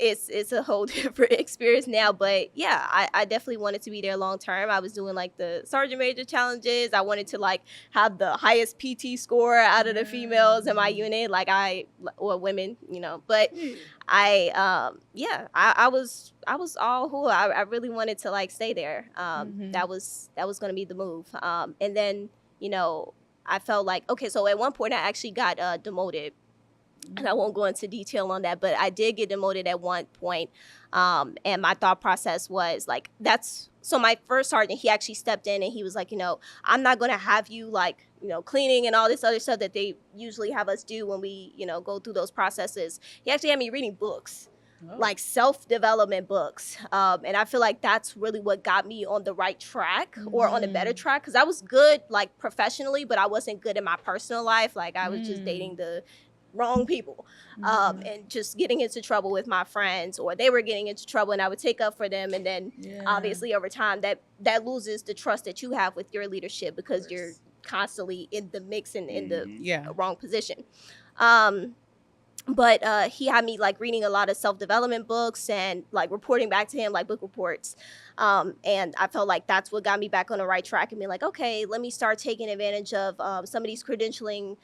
it's a whole different experience now. But yeah, I definitely wanted to be there long term. I was doing like the sergeant major challenges. I wanted to like have the highest PT score out of the females in my unit, women, but I was all who I really wanted to like stay there. That was going to be the move. And then, I felt like, okay, so at one point I actually got demoted. And I won't go into detail on that, but I did get demoted at one point. And my thought process was like, so my first sergeant, he actually stepped in and he was like, I'm not going to have you like, cleaning and all this other stuff that they usually have us do when we, go through those processes. He actually had me reading books. Like self-development books. And I feel like that's really what got me on the right track or on a better track. Because I was good like professionally, but I wasn't good in my personal life. Like I was just dating the wrong people and just getting into trouble with my friends, or they were getting into trouble and I would take up for them. And then obviously over time that loses the trust that you have with your leadership because you're constantly in the mix and in the wrong position. But he had me like reading a lot of self-development books and like reporting back to him like book reports. And I felt like that's what got me back on the right track and being like, okay, let me start taking advantage of some of these credentialing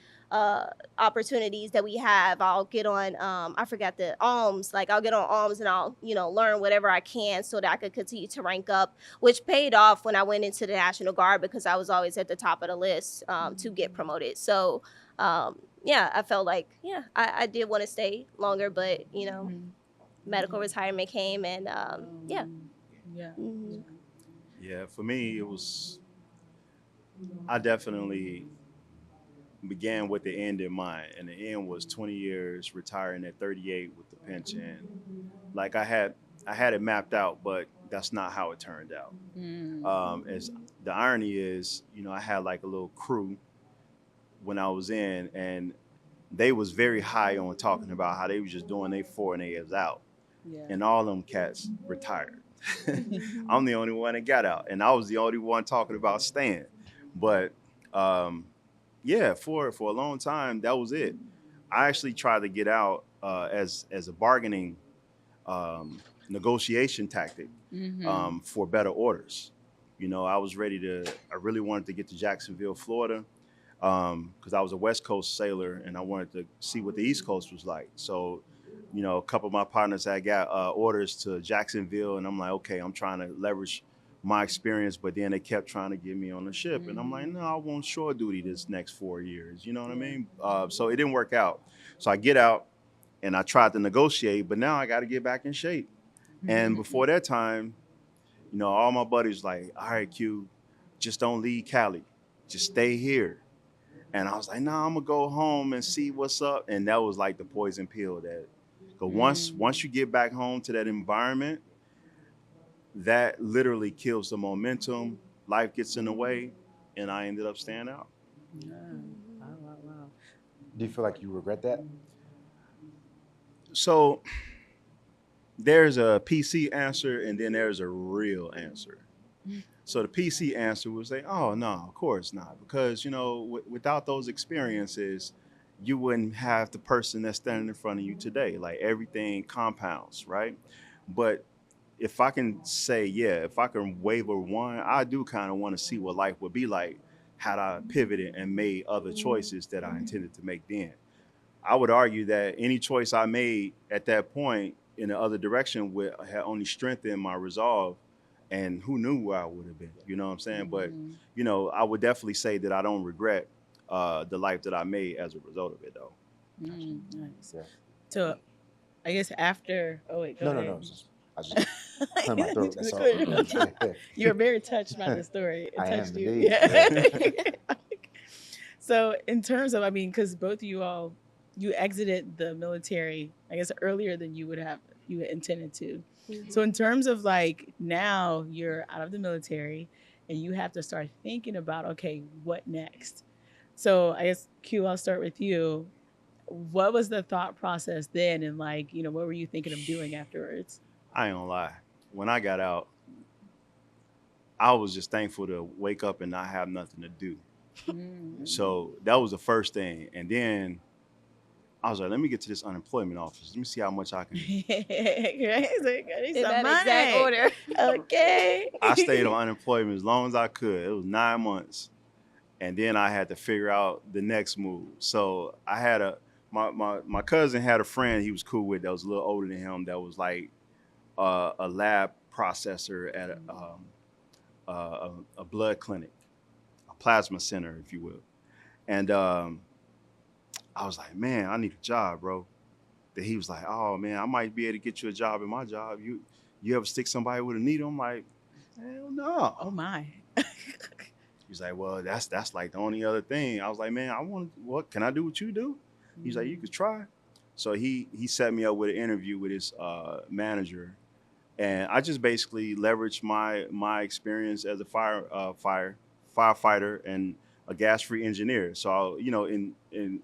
opportunities that we have. I'll get on, I forgot the ALMS, like I'll get on ALMS and I'll, learn whatever I can so that I could continue to rank up, which paid off when I went into the National Guard because I was always at the top of the list to get promoted. So, I felt like, I did want to stay longer, but, medical retirement came and, Yeah, for me, I definitely began with the end in mind, and the end was 20 years, retiring at 38 with the pension. Like I had it mapped out, but that's not how it turned out. As the irony is, I had like a little crew when I was in, and they was very high on talking about how they was just doing their 4 and 8 years out, and all them cats retired. I'm the only one that got out, and I was the only one talking about staying. But yeah, for a long time, that was it. I actually tried to get out as a bargaining negotiation tactic for better orders. You know, I really wanted to get to Jacksonville, Florida, because I was a West Coast sailor and I wanted to see what the East Coast was like. So, you know, a couple of my partners had got orders to Jacksonville, and I'm like, okay, I'm trying to leverage my experience, but then they kept trying to get me on the ship, and I'm like, no, I want shore duty this next 4 years. You know what I mean? So it didn't work out. So I get out and I tried to negotiate, but now I got to get back in shape. And before that time, you know, all my buddies like, all right, Q, just don't leave Cali, just stay here. And I was like, nah, I'm gonna go home and see what's up. And that was like the poison pill that, because once you get back home to that environment, that literally kills the momentum. Life gets in the way, and I ended up staying out. Wow. Do you feel like you regret that? So there's a PC answer, and then there's a real answer. So the PC answer was say, oh, no, of course not. Because, you know, without those experiences, you wouldn't have the person that's standing in front of you today. Like, everything compounds, right? But if I can say, if I can waver one, I do kind of want to see what life would be like had I pivoted and made other choices that I intended to make then. I would argue that any choice I made at that point in the other direction would have only strengthened my resolve, and who knew where I would have been, you know what I'm saying? But, you know, I would definitely say that I don't regret the life that I made as a result of it, though. Nice. Yeah. So I guess after, go ahead. No. I just cleared my throat. That's all. You were very touched by the story. It touched you. Indeed. Yeah. So in terms of, I mean, because both of you all, you exited the military, I guess, earlier than you had intended to. So in terms of like, now you're out of the military and you have to start thinking about, okay, what next? So I guess, Q, I'll start with you. What was the thought process then? And like, you know, what were you thinking of doing afterwards? I ain't gonna lie. When I got out, I was just thankful to wake up and not have nothing to do. So that was the first thing. And then I was like, let me get to this unemployment office. Let me see how much I can do. In that exact order. Okay. I stayed on unemployment as long as I could. It was 9 months. And then I had to figure out the next move. So I had my cousin had a friend he was cool with that was a little older than him that was like a lab processor at a blood clinic, a plasma center, if you will. And I was like, man, I need a job, bro. Then he was like, oh, man, I might be able to get you a job in my job. You ever stick somebody with a needle? I'm like, hell no. Oh, my. He's like, well, that's like the only other thing. I was like, man, what can I do what you do? He's like, you could try. So he set me up with an interview with his manager. And I just basically leveraged my experience as a firefighter and a gas-free engineer. So, you know, in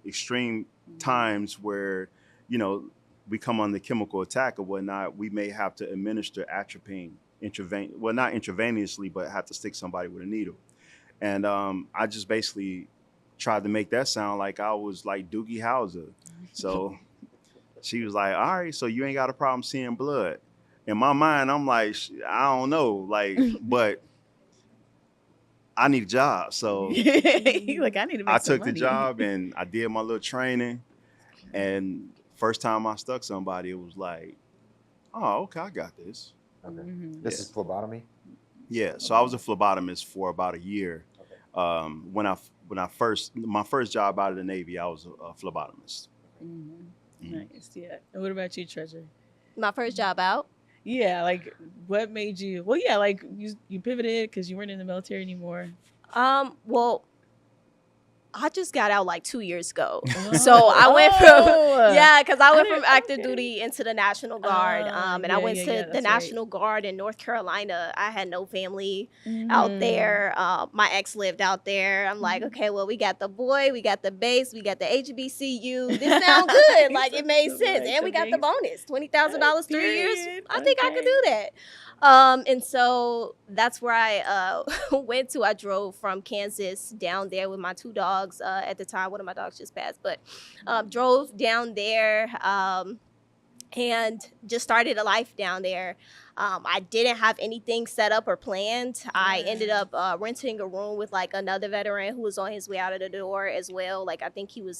extreme times where, you know, we come under chemical attack or whatnot, we may have to administer atropine, not intravenously, but have to stick somebody with a needle. And I just basically tried to make that sound like I was like Doogie Howser. So she was like, all right, so you ain't got a problem seeing blood. In my mind, I'm like, I don't know, like, but I need a job. So like, I need to make I some took money. the job and I did my little training. And first time I stuck somebody, it was like, oh, okay, I got this. Okay. This is phlebotomy? Yeah, so I was a phlebotomist for about a year. Okay. My first job out of the Navy, I was a phlebotomist. Nice, yeah. And what about you, Treasure? My first job out? Yeah, like what made you? Well, yeah, like you pivoted because you weren't in the military anymore. Well, I just got out like 2 years ago. So I went because I went from active duty into the National Guard. And I went to the National Guard in North Carolina. I had no family out there. My ex lived out there. I'm like, okay, well, we got the boy, we got the base, we got the HBCU. This sounds good. Like, it made sense. And we got the bonus, $20,000 3 years. I think I could do that. And so that's where I went to. I drove from Kansas down there with my 2 dogs. At the time, one of my dogs just passed, but drove down there and just started a life down there. I didn't have anything set up or planned. I ended up renting a room with like another veteran who was on his way out of the door as well. Like I think he was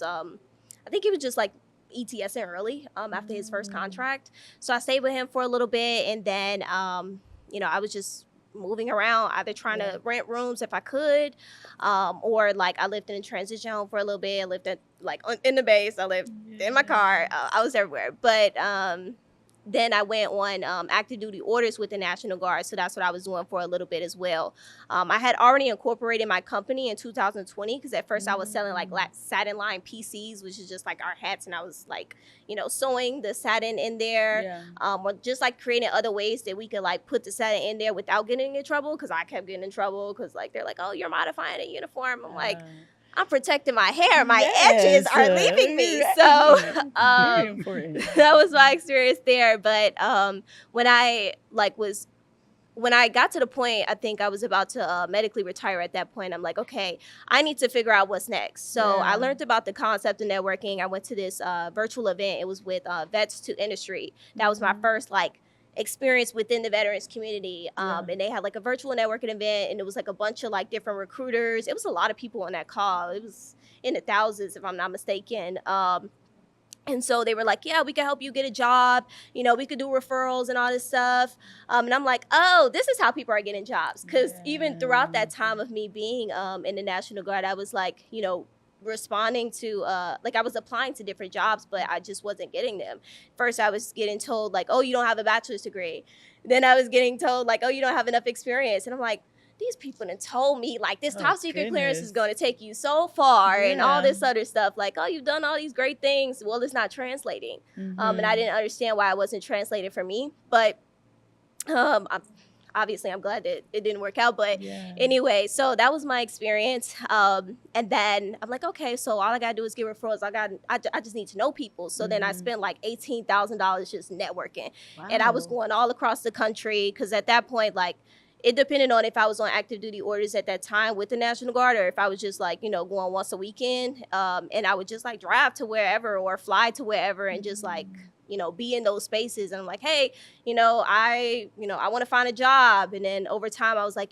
just like ETSing early after his first contract. So I stayed with him for a little bit, and then I was just moving around, either trying to rent rooms if I could, or like I lived in a transition home for a little bit. I lived in the base. I lived in my car. I was everywhere, but then I went on active duty orders with the National Guard. So that's what I was doing for a little bit as well. I had already incorporated my company in 2020 because at first I was selling like satin line PCs, which is just like our hats. And I was like, sewing the satin in there, or just like creating other ways that we could like put the satin in there without getting in trouble. Because I kept getting in trouble because like they're like, oh, you're modifying a uniform. I'm like, I'm protecting my hair. My edges are leaving me. So Very important. that was my experience there. But when I got to the point, I think I was about to medically retire at that point. I'm like, okay, I need to figure out what's next. So I learned about the concept of networking. I went to this virtual event. It was with Vets to Industry. That was my first experience within the veterans community, and they had like a virtual networking event, and it was like a bunch of like different recruiters. It was a lot of people on that call. It was in the thousands if I'm not mistaken. And so they were like, yeah, we can help you get a job. We could do referrals and all this stuff. And I'm like, oh, this is how people are getting jobs. Because even throughout that time of me being in the National Guard, I was like, responding to I was applying to different jobs, but I just wasn't getting them. First I was getting told like, oh, you don't have a bachelor's degree. Then I was getting told like, oh, you don't have enough experience. And I'm like, these people done told me like this top secret clearance is going to take you so far and all this other stuff, like, oh, you've done all these great things, well, it's not translating. And I didn't understand why it wasn't translated for me, but obviously I'm glad that it didn't work out, but anyway, so that was my experience. And then I'm like, okay, so all I gotta do is get referrals. I just need to know people. So then I spent like $18,000 just networking. And I was going all across the country because at that point, like, it depended on if I was on active duty orders at that time with the National Guard or if I was just like, going once a weekend. And I would just like drive to wherever or fly to wherever and just like, be in those spaces. And I'm like, hey, I want to find a job. And then over time I was like,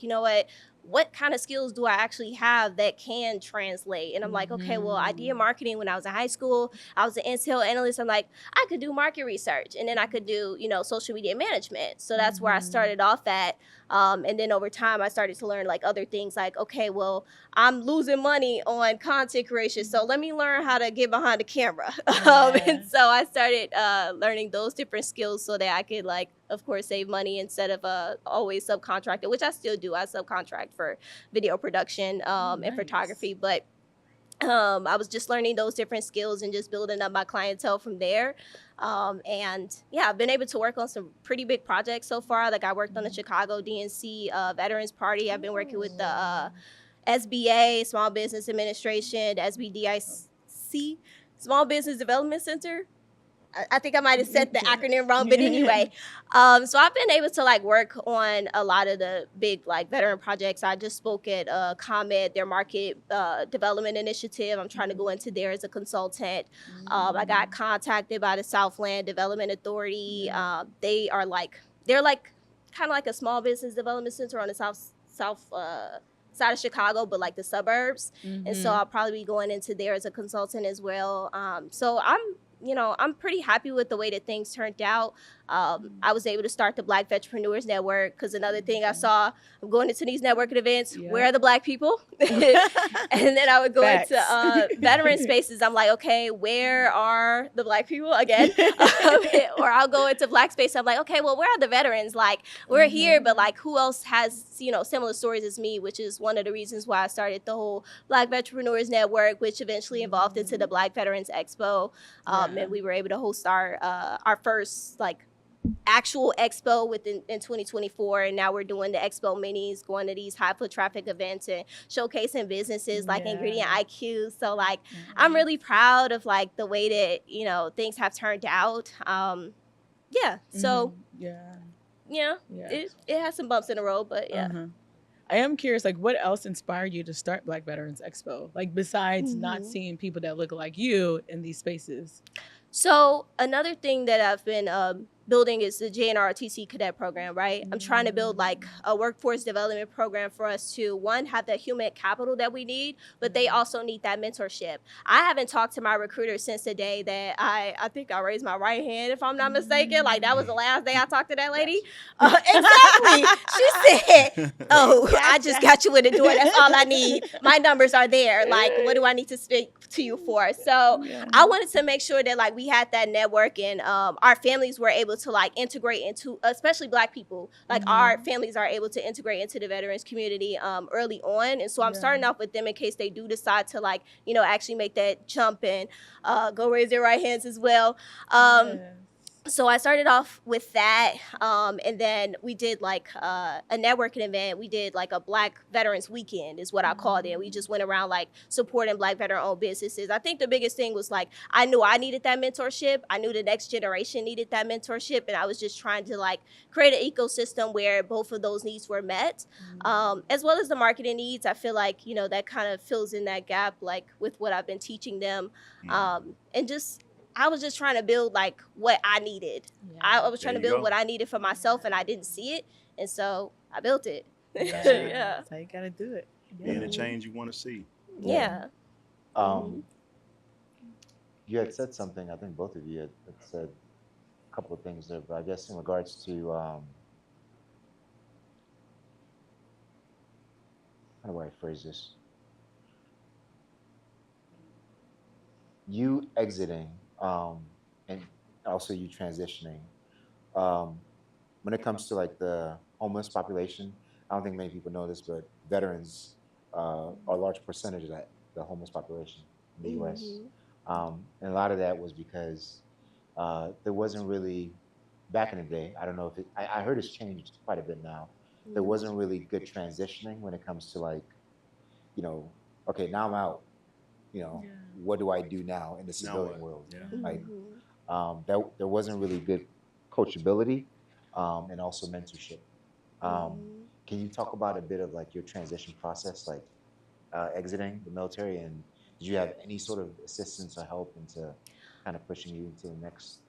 what kind of skills do I actually have that can translate? And I'm like, okay, well, I did marketing when I was in high school. I was an intel analyst. I'm like, I could do market research, and then I could do, social media management. So that's where I started off at. And then over time, I started to learn like other things like, okay, well, I'm losing money on content creation, so let me learn how to get behind the camera. And so I started learning those different skills so that I could like, of course, save money instead of always subcontracting, which I still do. I subcontract for video production and photography, but I was just learning those different skills and just building up my clientele from there. And I've been able to work on some pretty big projects so far. Like I worked on the Chicago DNC Veterans Party. I've been working with the SBA, Small Business Administration, the SBDIC, Small Business Development Center. I think I might have said the acronym wrong, but anyway. So I've been able to like work on a lot of the big like veteran projects. I just spoke at ComEd, their market development initiative. I'm trying to go into there as a consultant. I got contacted by the Southland Development Authority. They're kind of like a small business development center on the south side of Chicago, but like the suburbs. And so I'll probably be going into there as a consultant as well. So I'm pretty happy with the way that things turned out. I was able to start the Black Veterans Network because another thing I saw, I'm going into these networking events, where are the Black people? And then I would go into veteran spaces. I'm like, okay, where are the Black people again? Or I'll go into Black space. I'm like, okay, well, where are the veterans? Like, we're here, but like, who else has, similar stories as me, which is one of the reasons why I started the whole Black Veterans Network, which eventually evolved into the Black Veterans Expo. And we were able to host our first like actual expo in 2024, and now we're doing the expo minis, going to these high foot traffic events and showcasing businesses like Ingredient IQ. So like I'm really proud of like the way that things have turned out. yeah, it has some bumps in the road, but yeah. I am curious, like, what else inspired you to start Black Veterans Expo? Like, besides not seeing people that look like you in these spaces? So another thing that I've been building is the JNROTC cadet program, right? I'm trying to build like a workforce development program for us to, one, have that human capital that we need, but they also need that mentorship. I haven't talked to my recruiter since the day that I think I raised my right hand, if I'm not mistaken. Like, that was the last day I talked to that lady. Exactly. She said, oh, I just got you in the door. That's all I need. My numbers are there. Like, what do I need to speak to you for? So I wanted to make sure that like we had that network, and our families were able to like integrate into, especially Black people, like our families are able to integrate into the veterans community early on. And so I'm starting off with them in case they do decide to like, you know, actually make that jump and go raise their right hands as well. So I started off with that, and then we did like a networking event. We did like a Black Veterans Weekend is what I called it. We just went around like supporting Black veteran-owned businesses. I think the biggest thing was like, I knew I needed that mentorship. I knew the next generation needed that mentorship, and I was just trying to like create an ecosystem where both of those needs were met, as well as the marketing needs. I feel like, you know, that kind of fills in that gap, like with what I've been teaching them, and just. I was just trying to build like what I needed. I was trying to build what I needed for myself, and I didn't see it, and so I built it. That's how you gotta do it. Being the change you want to see. Yeah. You had said something. I think both of you had said a couple of things there, but I guess in regards to how do I phrase this? You exiting. And also you transitioning. When it comes to like the homeless population, I don't think many people know this, but veterans are a large percentage of that, the homeless population in the U.S. And a lot of that was because there wasn't really, back in the day, I don't know if it, I heard it's changed quite a bit now. There wasn't really good transitioning when it comes to like, you know, okay, now I'm out. You know, what do I do now in the civilian world? Like, there wasn't really good coachability and also mentorship. Can you talk about a bit of like your transition process, like exiting the military, and did you have any sort of assistance or help into kind of pushing you into the next?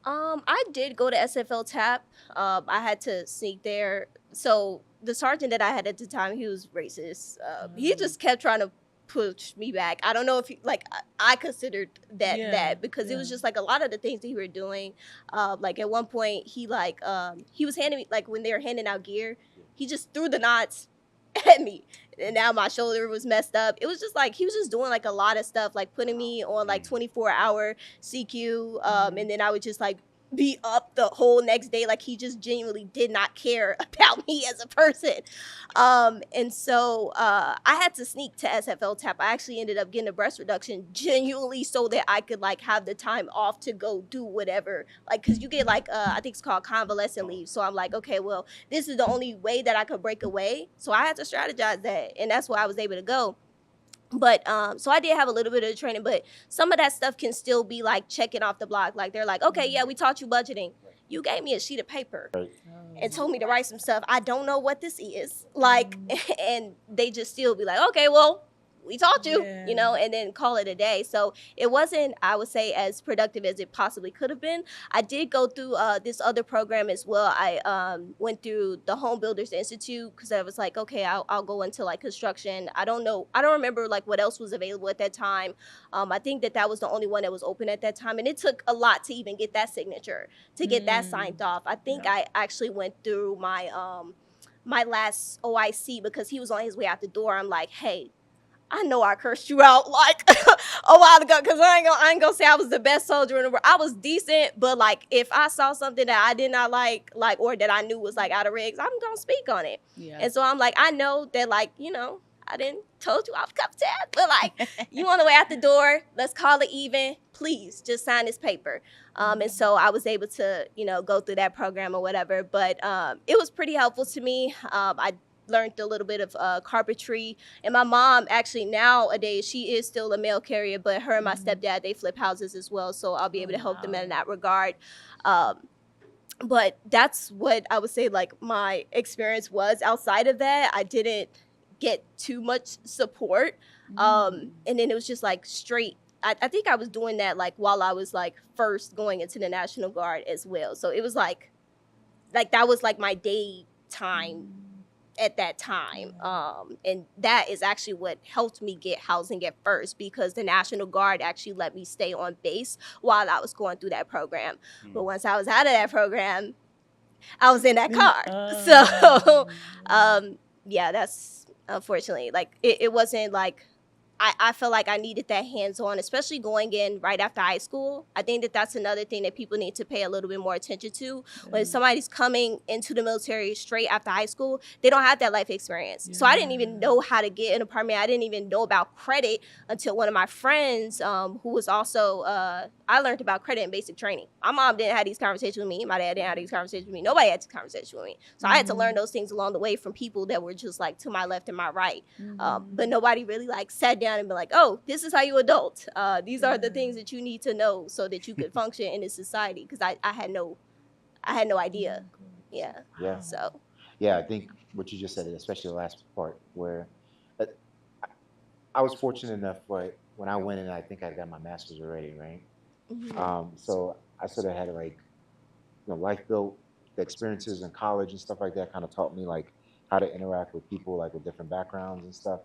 I did go to SFL TAP. I had to sneak there. So the sergeant that I had at the time, he was racist. He just kept trying to push me back. I don't know if I considered that because it was just like a lot of the things that he were doing. Like at one point he was handing me, like when they were handing out gear, he just threw the knots at me, and now my shoulder was messed up. It was just like he was just doing like a lot of stuff, like putting me on like 24-hour CQ, and then I would just like be up the whole next day. Like he just genuinely did not care about me as a person. And so I had to sneak to SFL TAP. I actually ended up getting a breast reduction genuinely so that I could like have the time off to go do whatever. Like, cause you get like, I think it's called convalescent leave. So I'm like, okay, well, this is the only way that I could break away. So I had to strategize that. And that's why I was able to go. But so I did have a little bit of training, but some of that stuff can still be like checking off the block. Like they're like, okay, yeah, we taught you budgeting. You gave me a sheet of paper and told me to write some stuff. I don't know what this is. Like, and they just still be like, okay, well, we taught you, you know, and then call it a day. So it wasn't, I would say, as productive as it possibly could have been. I did go through this other program as well. I went through the Home Builders Institute because I was like, okay, I'll go into like construction. I don't know. I don't remember like what else was available at that time. I think that was the only one that was open at that time. And it took a lot to even get that signature, to get that signed off. I think I actually went through my my last OIC because he was on his way out the door. I'm like, hey, I know I cursed you out like a while ago because I ain't gonna say I was the best soldier in the world. I was decent, but like if I saw something that I did not like or that I knew was like out of regs, I'm gonna speak on it. And so I'm like, I know that like, you know, I didn't told you I was cup tab, but like you on the way out the door, let's call it even. Please just sign this paper. And so I was able to, you know, go through that program or whatever. But it was pretty helpful to me. I learned a little bit of carpentry, and my mom actually nowadays, she is still a mail carrier, but her and my stepdad, they flip houses as well, so I'll be able to help them in that regard. but that's what I would say like my experience was. Outside of that, I didn't get too much support. And then it was just like straight. I think I was doing that like while I was like first going into the National Guard as well. So it was like that was like my daytime at that time. And that is actually what helped me get housing at first, because the National Guard actually let me stay on base while I was going through that program. But once I was out of that program, I was in that car. So yeah, that's unfortunately like it wasn't like I feel like I needed that hands-on, especially going in right after high school. I think that that's another thing that people need to pay a little bit more attention to. When somebody's coming into the military straight after high school, they don't have that life experience. So I didn't even know how to get an apartment. I didn't even know about credit until one of my friends, who was also, I learned about credit in basic training. My mom didn't have these conversations with me. My dad didn't have these conversations with me. Nobody had these conversations with me. So I had to learn those things along the way from people that were just like to my left and my right. But nobody really like sat down and be like, oh, this is how you adult. These are the things that you need to know so that you could function in this society. Because I had no idea. Yeah. Yeah. So. Yeah, I think what you just said, especially the last part, where uh, I was fortunate enough, but when I went in, I think I got my master's already, right? So I sort of had like, life built, the experiences in college and stuff like that kind of taught me like how to interact with people like with different backgrounds and stuff,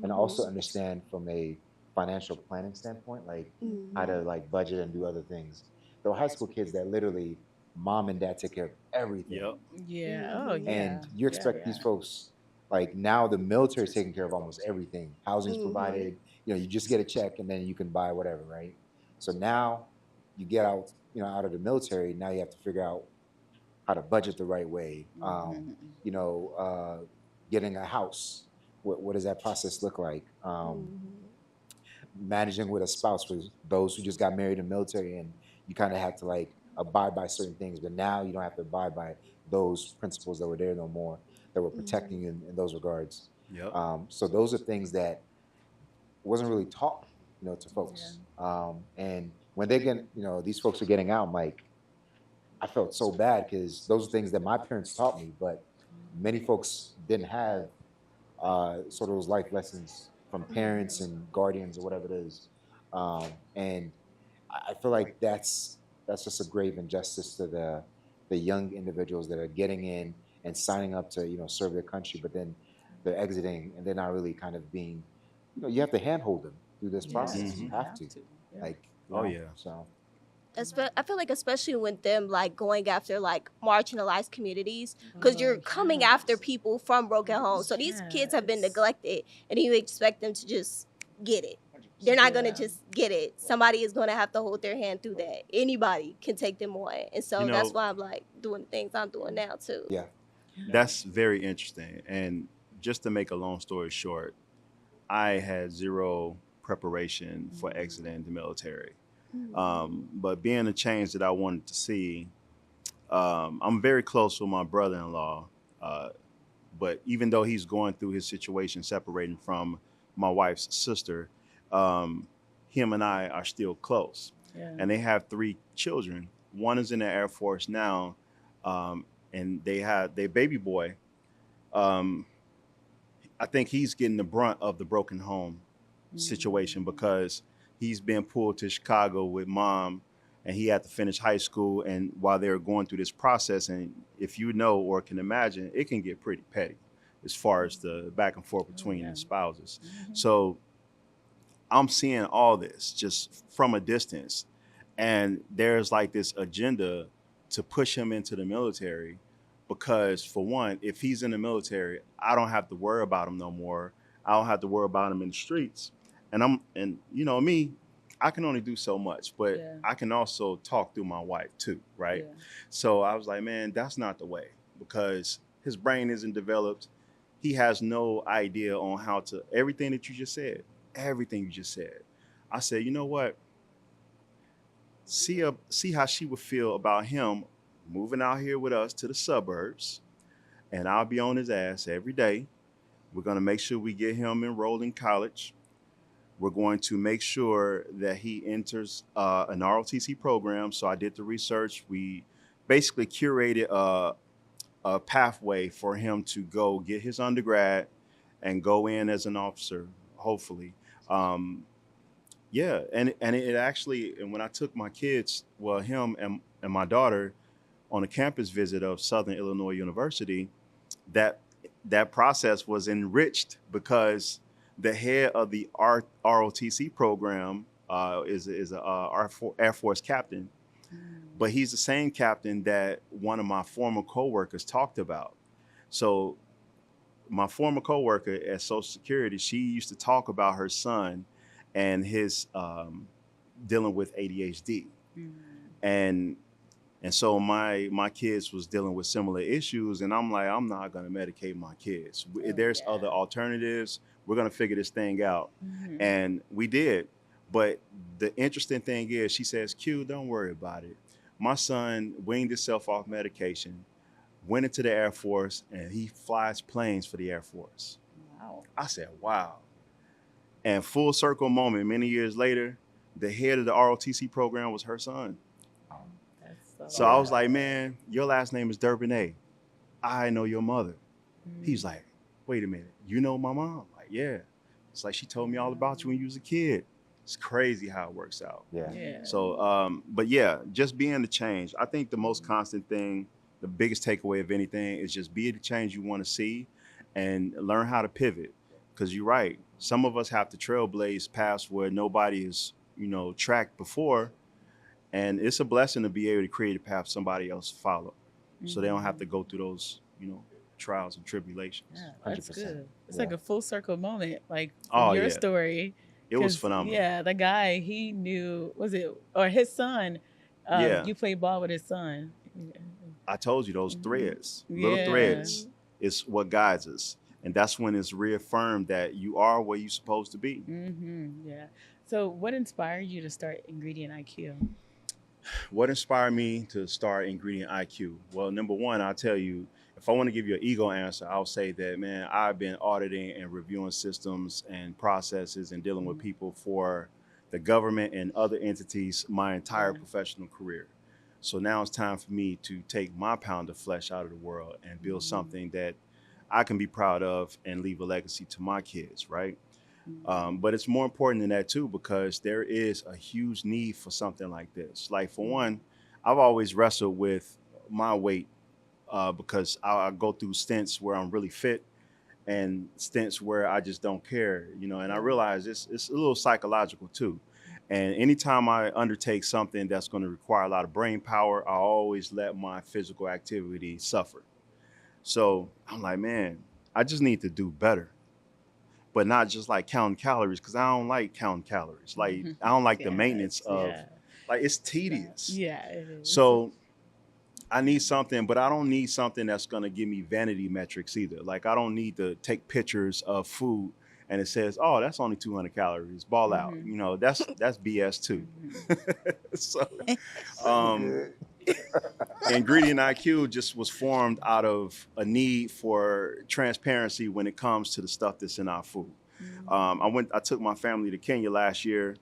and also understand from a financial planning standpoint, like how to like budget and do other things. There were high school kids that literally mom and dad take care of everything. Yep. Yeah. Oh, yeah. And you expect these folks, like now the military is taking care of almost everything. Housing's provided, you just get a check and then you can buy whatever, right? So now you get out, out of the military, now you have to figure out how to budget the right way. Getting a house, what does that process look like? Managing with a spouse for those who just got married in the military, and you kind of have to like abide by certain things, but now you don't have to abide by those principles that were there no more, that were protecting you in those regards. Yep. So those are things that wasn't really taught, to folks. And when they get, these folks are getting out, I'm like, I felt so bad because those are things that my parents taught me, but many folks didn't have sort of those life lessons from parents and guardians or whatever it is. And I feel like that's just a grave injustice to the young individuals that are getting in and signing up to serve their country, but then they're exiting and they're not really kind of being, you have to handhold them through this process. You have to. Yeah. Like, Oh, yeah. So I feel like especially with them like going after like marginalized communities, because you're coming after people from broken homes. So these kids have been neglected, and you expect them to just get it. They're not gonna just get it. Somebody is gonna have to hold their hand through that. Anybody can take them on, and so that's why I'm like doing the things I'm doing now too. yeah. That's very interesting. And just to make a long story short, I had zero preparation for exiting the military. But being the change that I wanted to see, I'm very close with my brother-in-law. But even though he's going through his situation separating from my wife's sister, him and I are still close. Yeah. And they have 3 children. One is in the Air Force now, and they have their baby boy. I think he's getting the brunt of the broken home situation because he's been pulled to Chicago with mom, and he had to finish high school. And while they're going through this process, and if you know or can imagine, it can get pretty petty as far as the back and forth between the spouses. So I'm seeing all this just from a distance. And there's like this agenda to push him into the military because, for one, if he's in the military, I don't have to worry about him no more. I don't have to worry about him in the streets. And me, I can only do so much, but I can also talk through my wife too, right? Yeah. So I was like, man, that's not the way, because his brain isn't developed. He has no idea on how to, everything you just said. I said, you know what? See how she would feel about him moving out here with us to the suburbs, and I'll be on his ass every day. We're going to make sure we get him enrolled in college. We're going to make sure that he enters an ROTC program. So I did the research. We basically curated a pathway for him to go get his undergrad and go in as an officer, hopefully. Yeah, and it actually, and when I took my kids, well, him and my daughter, on a campus visit of Southern Illinois University, that process was enriched because the head of the ROTC program is a Air Force captain, but he's the same captain that one of my former coworkers talked about. So my former coworker at Social Security, she used to talk about her son and his dealing with ADHD. And so my kids was dealing with similar issues, and I'm like, I'm not gonna medicate my kids. There's other alternatives. We're gonna figure this thing out. And we did. But the interesting thing is, she says, Q, don't worry about it. My son weaned himself off medication, went into the Air Force, and he flies planes for the Air Force. Wow. I said, wow. And full circle moment, many years later, the head of the ROTC program was her son. So I was like, man, your last name is Durbin. I know your mother. He's like, wait a minute, you know my mom? Like, yeah. It's like, she told me all about you when you was a kid. It's crazy how it works out. Yeah. So, but yeah, just being the change. I think the most constant thing, the biggest takeaway of anything is just be the change you want to see and learn how to pivot. Because you're right. Some of us have to trailblaze paths where nobody has, tracked before. And it's a blessing to be able to create a path somebody else follow. So they don't have to go through those, trials and tribulations. Yeah, that's 100%. good. It's like a full circle moment, like Oh, your yeah. story. It was phenomenal. Yeah, the guy, he knew, or his son, you played ball with his son. I told you those threads, little threads, is what guides us. And that's when it's reaffirmed that you are where you're supposed to be. Yeah. So what inspired you to start Ingredient IQ? What inspired me to start Ingredient IQ? Well, number one, I'll tell you, if I want to give you an ego answer, I'll say that, man, I've been auditing and reviewing systems and processes and dealing with people for the government and other entities my entire professional career. So now it's time for me to take my pound of flesh out of the world and build something that I can be proud of and leave a legacy to my kids, right? But it's more important than that too, because there is a huge need for something like this. Like, for one, I've always wrestled with my weight because I go through stints where I'm really fit and stints where I just don't care, and I realize it's a little psychological too. And anytime I undertake something that's going to require a lot of brain power, I always let my physical activity suffer. So I'm like, man, I just need to do better. But not just like counting calories, because I don't like counting calories. Like, I don't like the maintenance of, like, it's tedious. Yeah, it is. So I need something, but I don't need something that's going to give me vanity metrics either. Like, I don't need to take pictures of food and it says, oh, that's only 200 calories, ball out. That's BS too. So Ingredient IQ just was formed out of a need for transparency when it comes to the stuff that's in our food. I took my family to Kenya last year,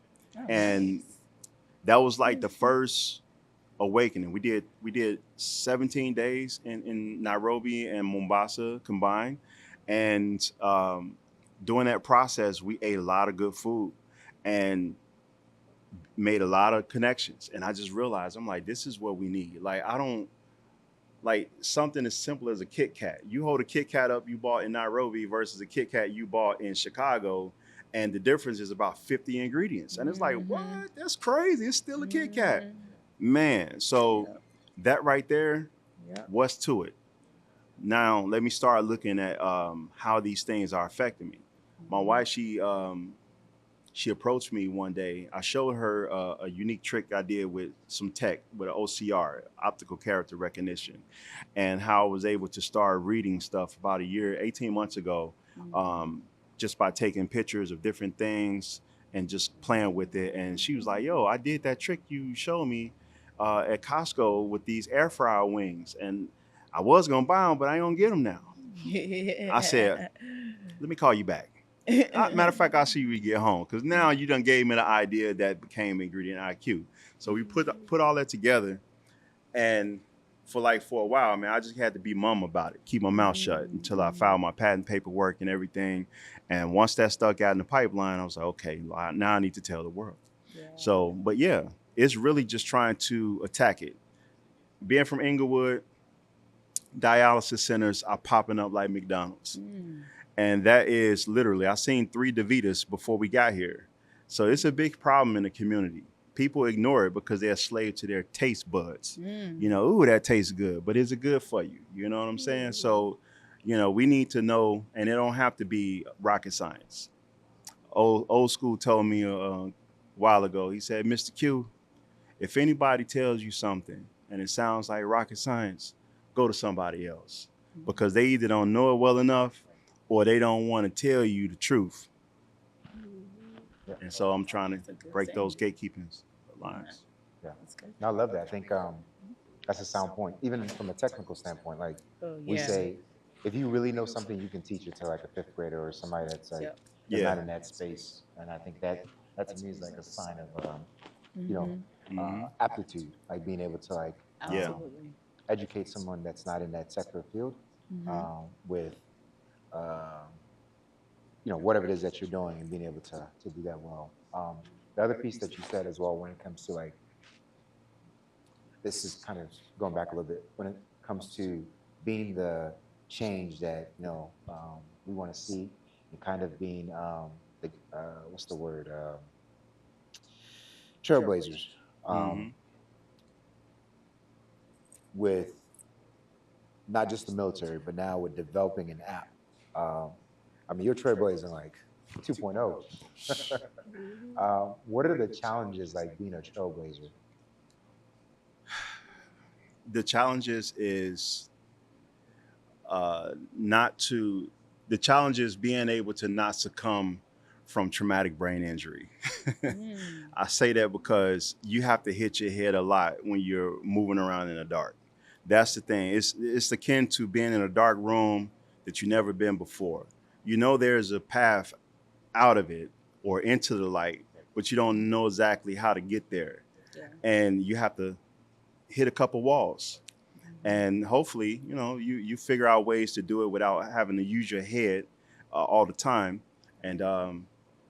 and that was like the first awakening. We did 17 days in Nairobi and Mombasa combined, and during that process, we ate a lot of good food and made a lot of connections. And I just realized, I'm like, this is what we need. Like, I don't like something as simple as a Kit Kat. You hold a Kit Kat up you bought in Nairobi versus a Kit Kat you bought in Chicago, and the difference is about 50 ingredients. And it's like, what? That's crazy. It's still a Kit Kat. Man, so that right there, what's to it? Now, let me start looking at how these things are affecting me. My wife, she approached me one day. I showed her a unique trick I did with some tech, with an OCR, optical character recognition, and how I was able to start reading stuff about 18 months ago, just by taking pictures of different things and just playing with it. And she was like, yo, I did that trick you showed me at Costco with these air fryer wings. And I was going to buy them, but I ain't going to get them now. I said, let me call you back. Matter of fact, I'll see you when you get home, because now you done gave me the idea that became Ingredient IQ. So we put all that together, and for a while, man, I just had to be mum about it, keep my mouth shut until I filed my patent paperwork and everything. And once that stuff got in the pipeline, I was like, okay, now I need to tell the world. Yeah. So, but yeah, it's really just trying to attack it. Being from Englewood, dialysis centers are popping up like McDonald's. And that is literally, I seen 3 DeVitas before we got here. So it's a big problem in the community. People ignore it because they're a slave to their taste buds. You know, ooh, that tastes good, but is it good for you? You know what I'm saying? So, you know, we need to know, and it don't have to be rocket science. Old school told me a while ago, he said, Mr. Q, if anybody tells you something and it sounds like rocket science, go to somebody else, because they either don't know it well enough or they don't want to tell you the truth. And so I'm trying to break those gatekeeping lines. Yeah, no, I love that. I think that's a sound point. Even from a technical standpoint, like we say, if you really know something, you can teach it to like a 5th grader or somebody that's like not in that space. And I think that to me is like a sign of you know, aptitude, like being able to like educate someone that's not in that sector field with you know, whatever it is that you're doing, and being able to do that well. The other piece that you said as well, when it comes to like, this is kind of going back a little bit, when it comes to being the change that, you know, we want to see, and kind of being the what's the word, trailblazers, with not just the military, but now with developing an app. I mean, you're trailblazing like 2.0. What are the challenges like being a trailblazer? The challenges is the challenge is being able to not succumb from traumatic brain injury. I say that because you have to hit your head a lot when you're moving around in the dark. That's the thing. It's akin to being in a dark room that you've never been before. You know there's a path out of it or into the light, but you don't know exactly how to get there. And you have to hit a couple walls. And hopefully, you know, you figure out ways to do it without having to use your head all the time. And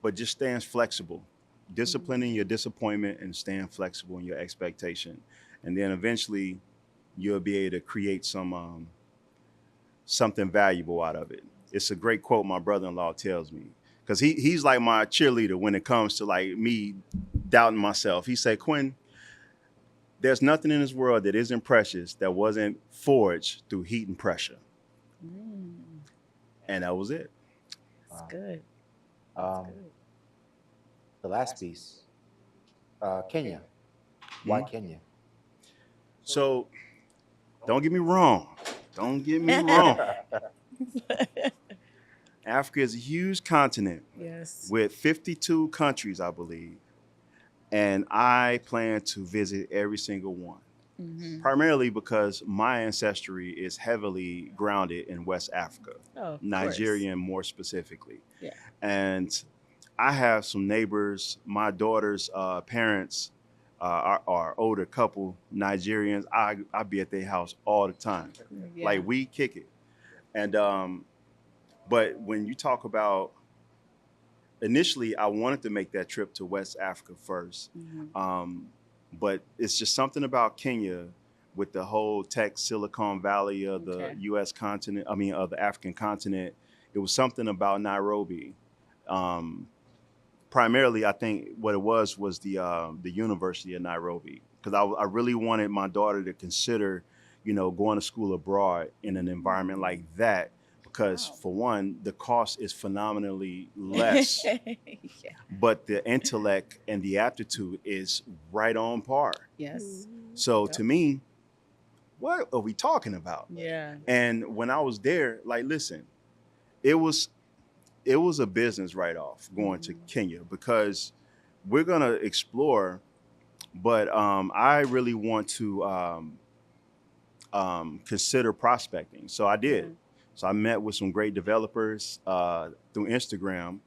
but just staying flexible, disciplining your disappointment and staying flexible in your expectation. And then eventually you'll be able to create something valuable out of it. It's a great quote my brother-in-law tells me, because he's like my cheerleader when it comes to like me doubting myself. He said, Quinn, there's nothing in this world that isn't precious that wasn't forged through heat and pressure. And that was it. That's good. The last piece, Kenya. Why Kenya? So don't get me wrong. Don't get me wrong. Africa is a huge continent with 52 countries, I believe. And I plan to visit every single one, primarily because my ancestry is heavily grounded in West Africa, Nigerian more specifically. And I have some neighbors, my daughter's parents are older couple, Nigerians. I be at their house all the time. Like we kick it. And but when you talk about, initially, I wanted to make that trip to West Africa first. But it's just something about Kenya with the whole tech Silicon Valley of the U.S. continent, of the African continent. It was something about Nairobi. Primarily, I think what it was the University of Nairobi, because I really wanted my daughter to consider, you know, going to school abroad in an environment like that. Because for one, the cost is phenomenally less, but the intellect and the aptitude is right on par. So to me, what are we talking about? And when I was there, like, listen, it was a business write-off going to Kenya, because we're gonna explore, but I really want to consider prospecting. So I did. So I met with some great developers through Instagram.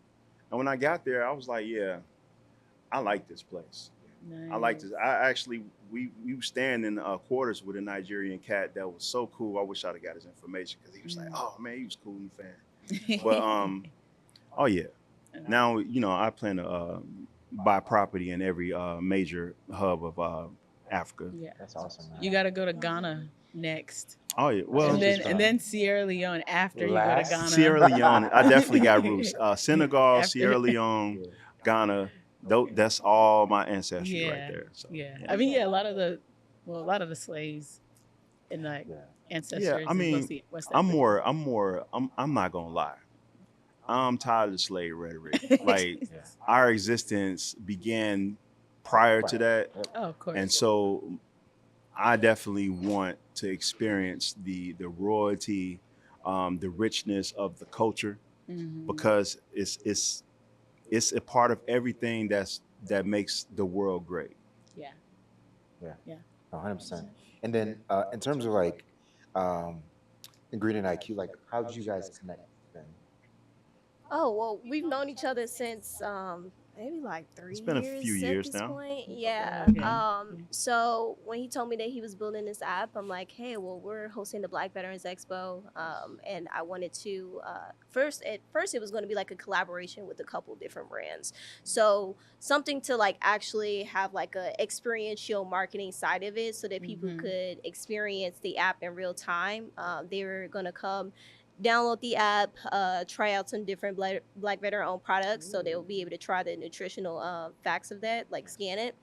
And when I got there, I was like, yeah, I like this place. I like this. I actually, we were staying in quarters with a Nigerian cat that was so cool. I wish I'd have got his information because he was like, oh man, he was cool and fan. But oh yeah. Now, I plan to buy property in every major hub of Africa. Yeah, That's awesome, man. you got to go to Ghana next, Oh yeah. Well, and then Sierra Leone after you go to Last Ghana. Sierra Leone, I definitely got roots. Senegal, After- Sierra Leone, Yeah. Ghana. That's all my ancestry Yeah, right there. So, yeah. I mean, yeah, a lot of the slaves and like Yeah. ancestors. Yeah, I is mean, mostly West I'm Africa. I'm not gonna lie. I'm tired of the slave rhetoric. Like Yeah. our existence began prior to that, Oh, of course. and so I definitely want to experience the royalty, the richness of the culture, Mhm. because it's a part of everything that makes the world great. Yeah. 100%. And then in terms of like ingredient IQ, like how did you guys connect then? Oh, well, we've known each other since maybe like 3 years. It's been a few years at this now. point. Yeah. Okay. So when he told me that he was building this app, I'm like, hey, well, we're hosting the Black Veterans Expo, and I wanted to at first it was going to be like a collaboration with a couple different brands. So something to like actually have like a experiential marketing side of it, so that people Mhm. could experience the app in real time. They were going to come download the app, try out some different Black veteran-owned products, so they'll be able to try the nutritional facts of that, like scan it,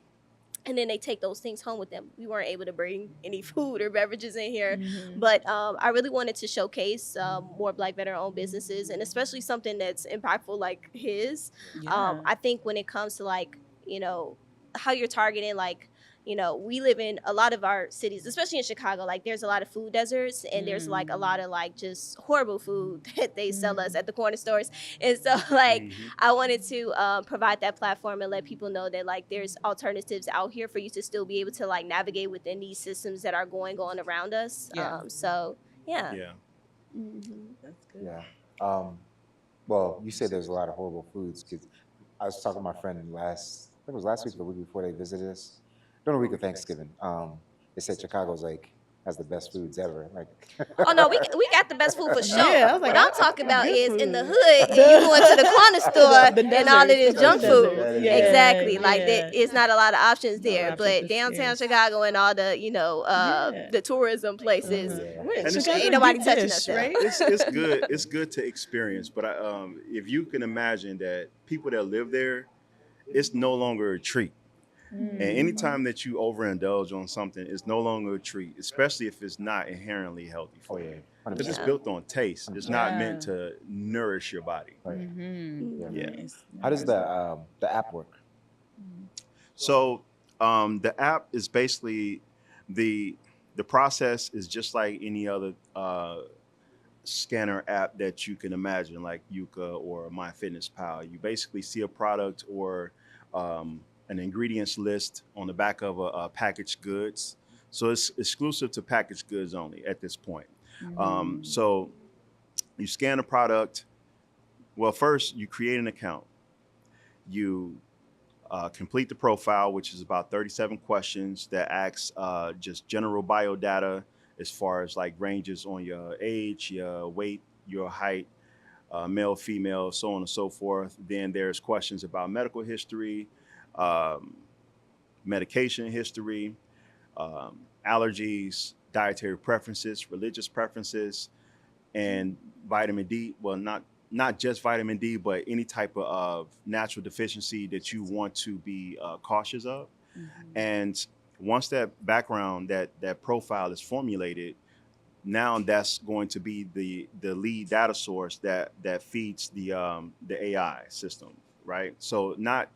and then they take those things home with them. We weren't able to bring any food or beverages in here, Mhm. but I really wanted to showcase more Black veteran-owned businesses, and especially something that's impactful like his. Yeah. I think when it comes to like, how you're targeting, like, we live in a lot of our cities, especially in Chicago, like there's a lot of food deserts, and there's like a lot of like just horrible food that they sell us at the corner stores. And so like Mhm. I wanted to provide that platform and let people know that like there's alternatives out here for you to still be able to like navigate within these systems that are going on around us. Yeah. So yeah. Yeah. Mhm. That's good. Yeah. Well, you said there's a lot of horrible foods because I was talking to my friend I think it was last week or the week before they visited us. During the week of Thanksgiving. They said Chicago's like has the best foods ever. Like Oh no, we got the best food for sure. Yeah, I was like, what I'm I- talking about good is food. in the hood, and you going to the corner store The and all of this deserts, junk the food. deserts. Yeah, Exactly. Like yeah. it's not a lot of options Not a lot there. of But options, downtown yes. Chicago and all the Yeah. the tourism places. Yeah. Wait, And it's- Chicago Ain't nobody deep touching dish, us there. right? It's good. It's good to experience, but if you can imagine that people that live there, it's no longer a treat. And anytime that you overindulge on something, it's no longer a treat, especially if it's not inherently healthy Oh for yeah. you. Because it's 100%. built on taste. It's not Yeah. meant to nourish your body. Right. Mm-hmm. Yeah. Nice. How does the app work? So the app is basically the process is just like any other scanner app that you can imagine, like Yuka or MyFitnessPal. You basically see a product or an ingredients list on the back of a packaged goods. So it's exclusive to packaged goods only at this point. So you scan a product. Well, first you create an account. You complete the profile, which is about 37 questions that asks just general bio data as far as like ranges on your age, your weight, your height, male, female, so on and so forth. Then there's questions about medical history, medication history, allergies, dietary preferences, religious preferences, and vitamin D. Well, not just vitamin D, but any type of natural deficiency that you want to be cautious of. And once that background, that profile is formulated, now that's going to be the lead data source that feeds the AI system, right? So not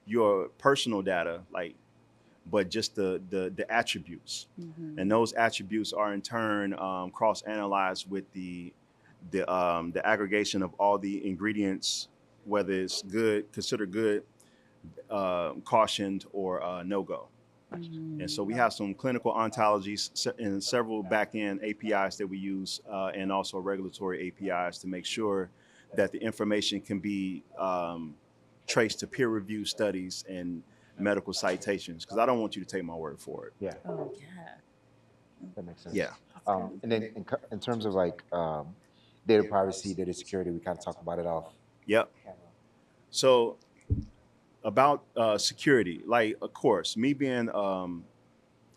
your personal data, but just the attributes, and those attributes are in turn cross-analyzed with the aggregation of all the ingredients, whether it's good, considered good, cautioned, or no-go. And so we have some clinical ontologies and several back-end APIs that we use, and also regulatory APIs to make sure that the information can be traced to peer-reviewed studies and medical citations, because I don't want you to take my word for it. Yeah, Oh yeah. that makes sense. Yeah. And then in terms of like data privacy, data security, we kind of talked about it off Yep. camera. So about security, like, of course, me being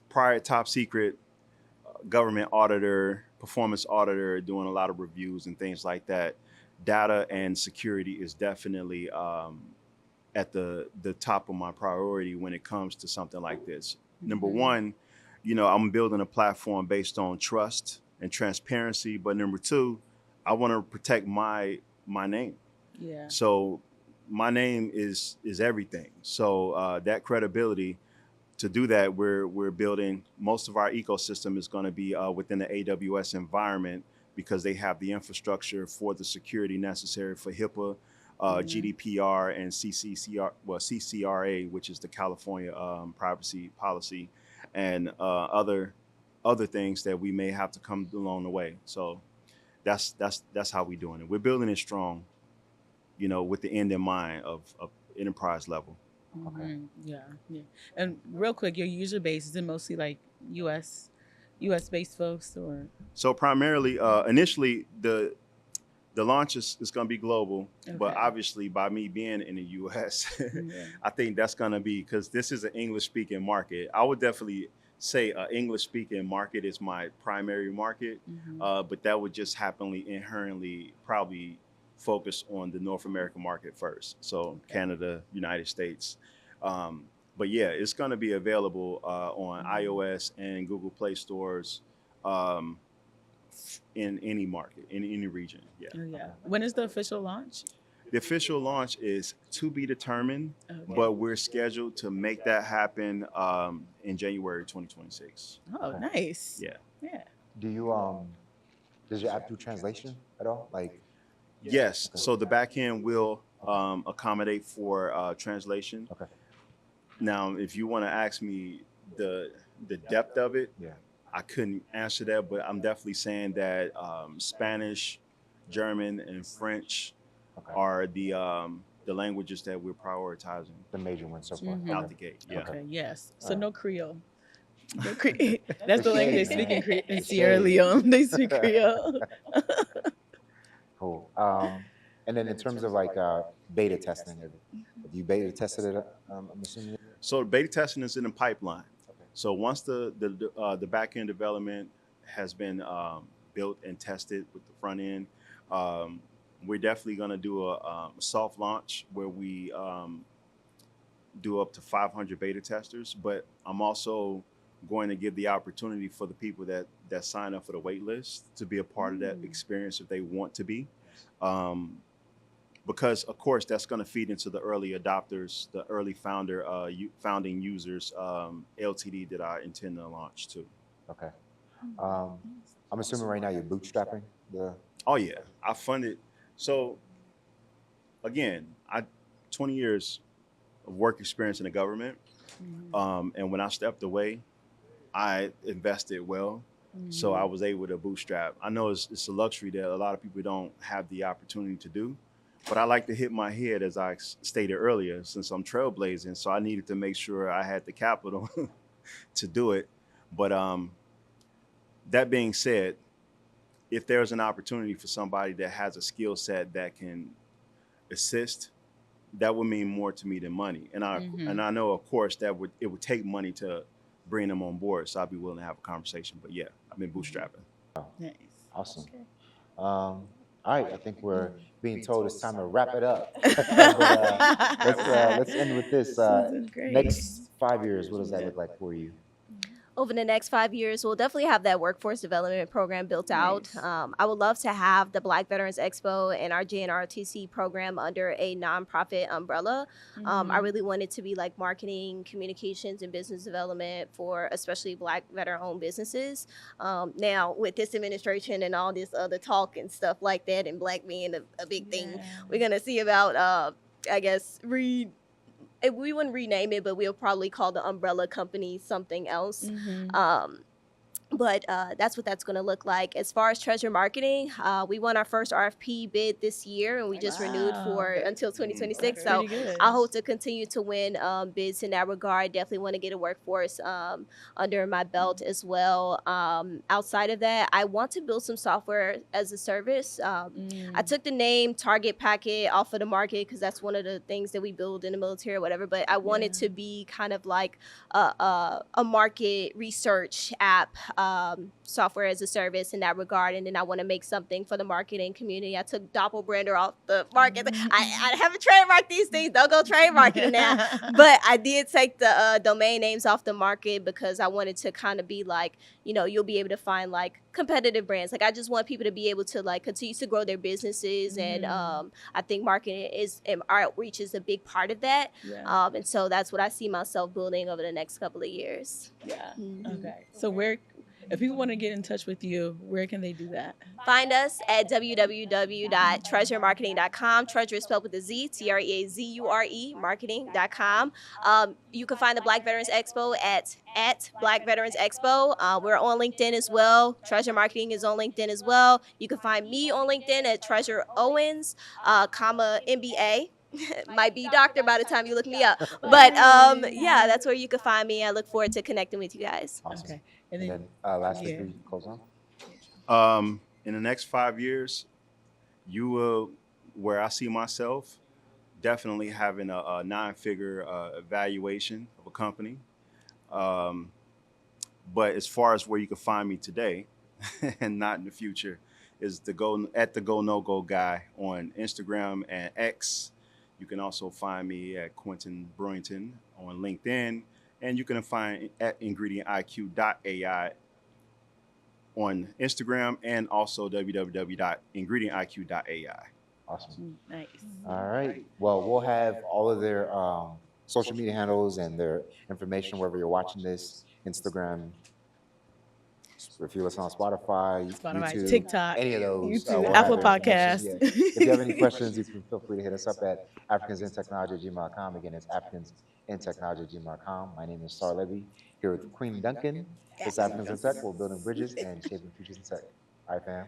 prior top secret government auditor, performance auditor, doing a lot of reviews and things like that, data and security is definitely at the top of my priority when it comes to something like this. Number one, I'm building a platform based on trust and transparency. But number two, I want to protect my name. Yeah. So my name is everything. So that credibility, to do that, we're building, most of our ecosystem is going to be within the AWS environment, because they have the infrastructure for the security necessary for HIPAA, GDPR, and CCRA, which is the California privacy policy, and other things that we may have to come along the way. So that's how we're doing it. We're building it strong, with the end in mind of enterprise level. Okay. Yeah. And real quick, your user base, is it mostly like US based folks, or? So primarily, initially, the launch is going to be global, but Okay. obviously by me being in the US, Yeah. I think that's going to be, because this is an English speaking market. I would definitely say English speaking market is my primary market, but that would just inherently probably focus on the North American market first. So Canada, United States. But yeah, it's going to be available on iOS and Google Play stores in any market, in any region. Yeah. Oh, yeah. When is the official launch? The official launch is to be determined, Okay. but we're scheduled to make that happen in January 2026. Oh, nice. Yeah. Yeah. Do you does your app do translation at all? Like, Yes. So the back end will accommodate for translation. okay, Now, if you want to ask me the depth of it, yeah, I couldn't answer that, but I'm definitely saying that Spanish, German, and French okay, are the languages that we're prioritizing the major one so far. out the gate. Yeah. Okay. Yes. So Alright. no Creole. No Creole. That's the language they Shade, speak in, man. in Sierra Shade. Leone. They speak Creole. Cool. And then in terms of like beta testing, have you beta tested it? I'm assuming. So beta testing is in the pipeline. Okay. So once the back end development has been built and tested with the front end, we're definitely going to do a soft launch where we do up to 500 beta testers. But I'm also going to give the opportunity for the people that sign up for the wait list to be a part of that experience if they want to be. Because of course that's going to feed into the early adopters, the early founding users LTD that I intend to launch too. Okay. I'm assuming right now you're bootstrapping the. Oh yeah, I funded. So again, 20 years of work experience in the government, and when I stepped away, I invested well. So I was able to bootstrap. I know it's a luxury that a lot of people don't have the opportunity to do, but I like to hit my head, as I stated earlier, since I'm trailblazing. So I needed to make sure I had the capital to do it. But that being said, if there's an opportunity for somebody that has a skill set that can assist, that would mean more to me than money. And I know, of course, it would take money to bring them on board. So I'd be willing to have a conversation. But yeah, I've been bootstrapping. Nice. Awesome. Okay. All right, I think we're being told it's time to wrap it up. But, let's end with this. This is great. Next 5 years, what does that look like for you? Over the next 5 years, we'll definitely have that workforce development program built out. I would love to have the Black Veterans Expo and our JNRTC program under a nonprofit umbrella. I really want it to be like marketing, communications, and business development for especially Black veteran-owned businesses. Now, with this administration and all this other talk and stuff like that, and Black being a big thing, we're going to see about, I guess, we wouldn't rename it, but we'll probably call the umbrella company something else. But that's what that's going to look like. As far as Treazure Marketing, we won our first RFP bid this year, and we just renewed for until 2026. So Pretty good. I hope to continue to win bids in that regard. Definitely want to get a workforce under my belt as well. Outside of that, I want to build some software as a service. I took the name Target Packet off of the market because that's one of the things that we build in the military or whatever. But I want it to be kind of like a market research app. Software as a service in that regard, and then I want to make something for the marketing community. I took Doppelbrander off the market. I haven't trademarked these things. Don't go trademarking now. But I did take the domain names off the market because I wanted to kind of be like, you'll be able to find like competitive brands. Like I just want people to be able to like continue to grow their businesses, and I think marketing and outreach is a big part of that. And so that's what I see myself building over the next couple of years. Okay. So if people want to get in touch with you, where can they do that? Find us at www.treasuremarketing.com. Treasure is spelled with a Z, Treazure, marketing.com. You can find the Black Veterans Expo at Black Veterans Expo. We're on LinkedIn as well. Treazure Marketing is on LinkedIn as well. You can find me on LinkedIn at Treazure Owens, MBA. Might be doctor by the time you look me up. But yeah, that's where you can find me. I look forward to connecting with you guys. Awesome. Okay. And then lastly, for you to close In the next 5 years, you will, where I see myself, definitely having a 9-figure valuation of a company. But as far as where you can find me today and not in the future, is the Go No Go guy on Instagram and X. You can also find me at Quentien Brewington on LinkedIn, and you can find at ingredientiq.ai on Instagram, and also www.ingredientiq.ai. Awesome. Nice. All right. Well, we'll have all of their social media handles and their information wherever you're watching this. Instagram, if you listen on Spotify, YouTube, TikTok, any of those. YouTube, we'll Apple have their Podcasts. information. Yeah. If you have any questions, you can feel free to hit us up at africansinTechnology@gmail.com. Again, it's africansinTechnology@gmail.com. My name is Sahr Lebbie, here with Queen Duncan. This is Africans in Tech. We're building bridges and shaping futures in tech. All right, fam.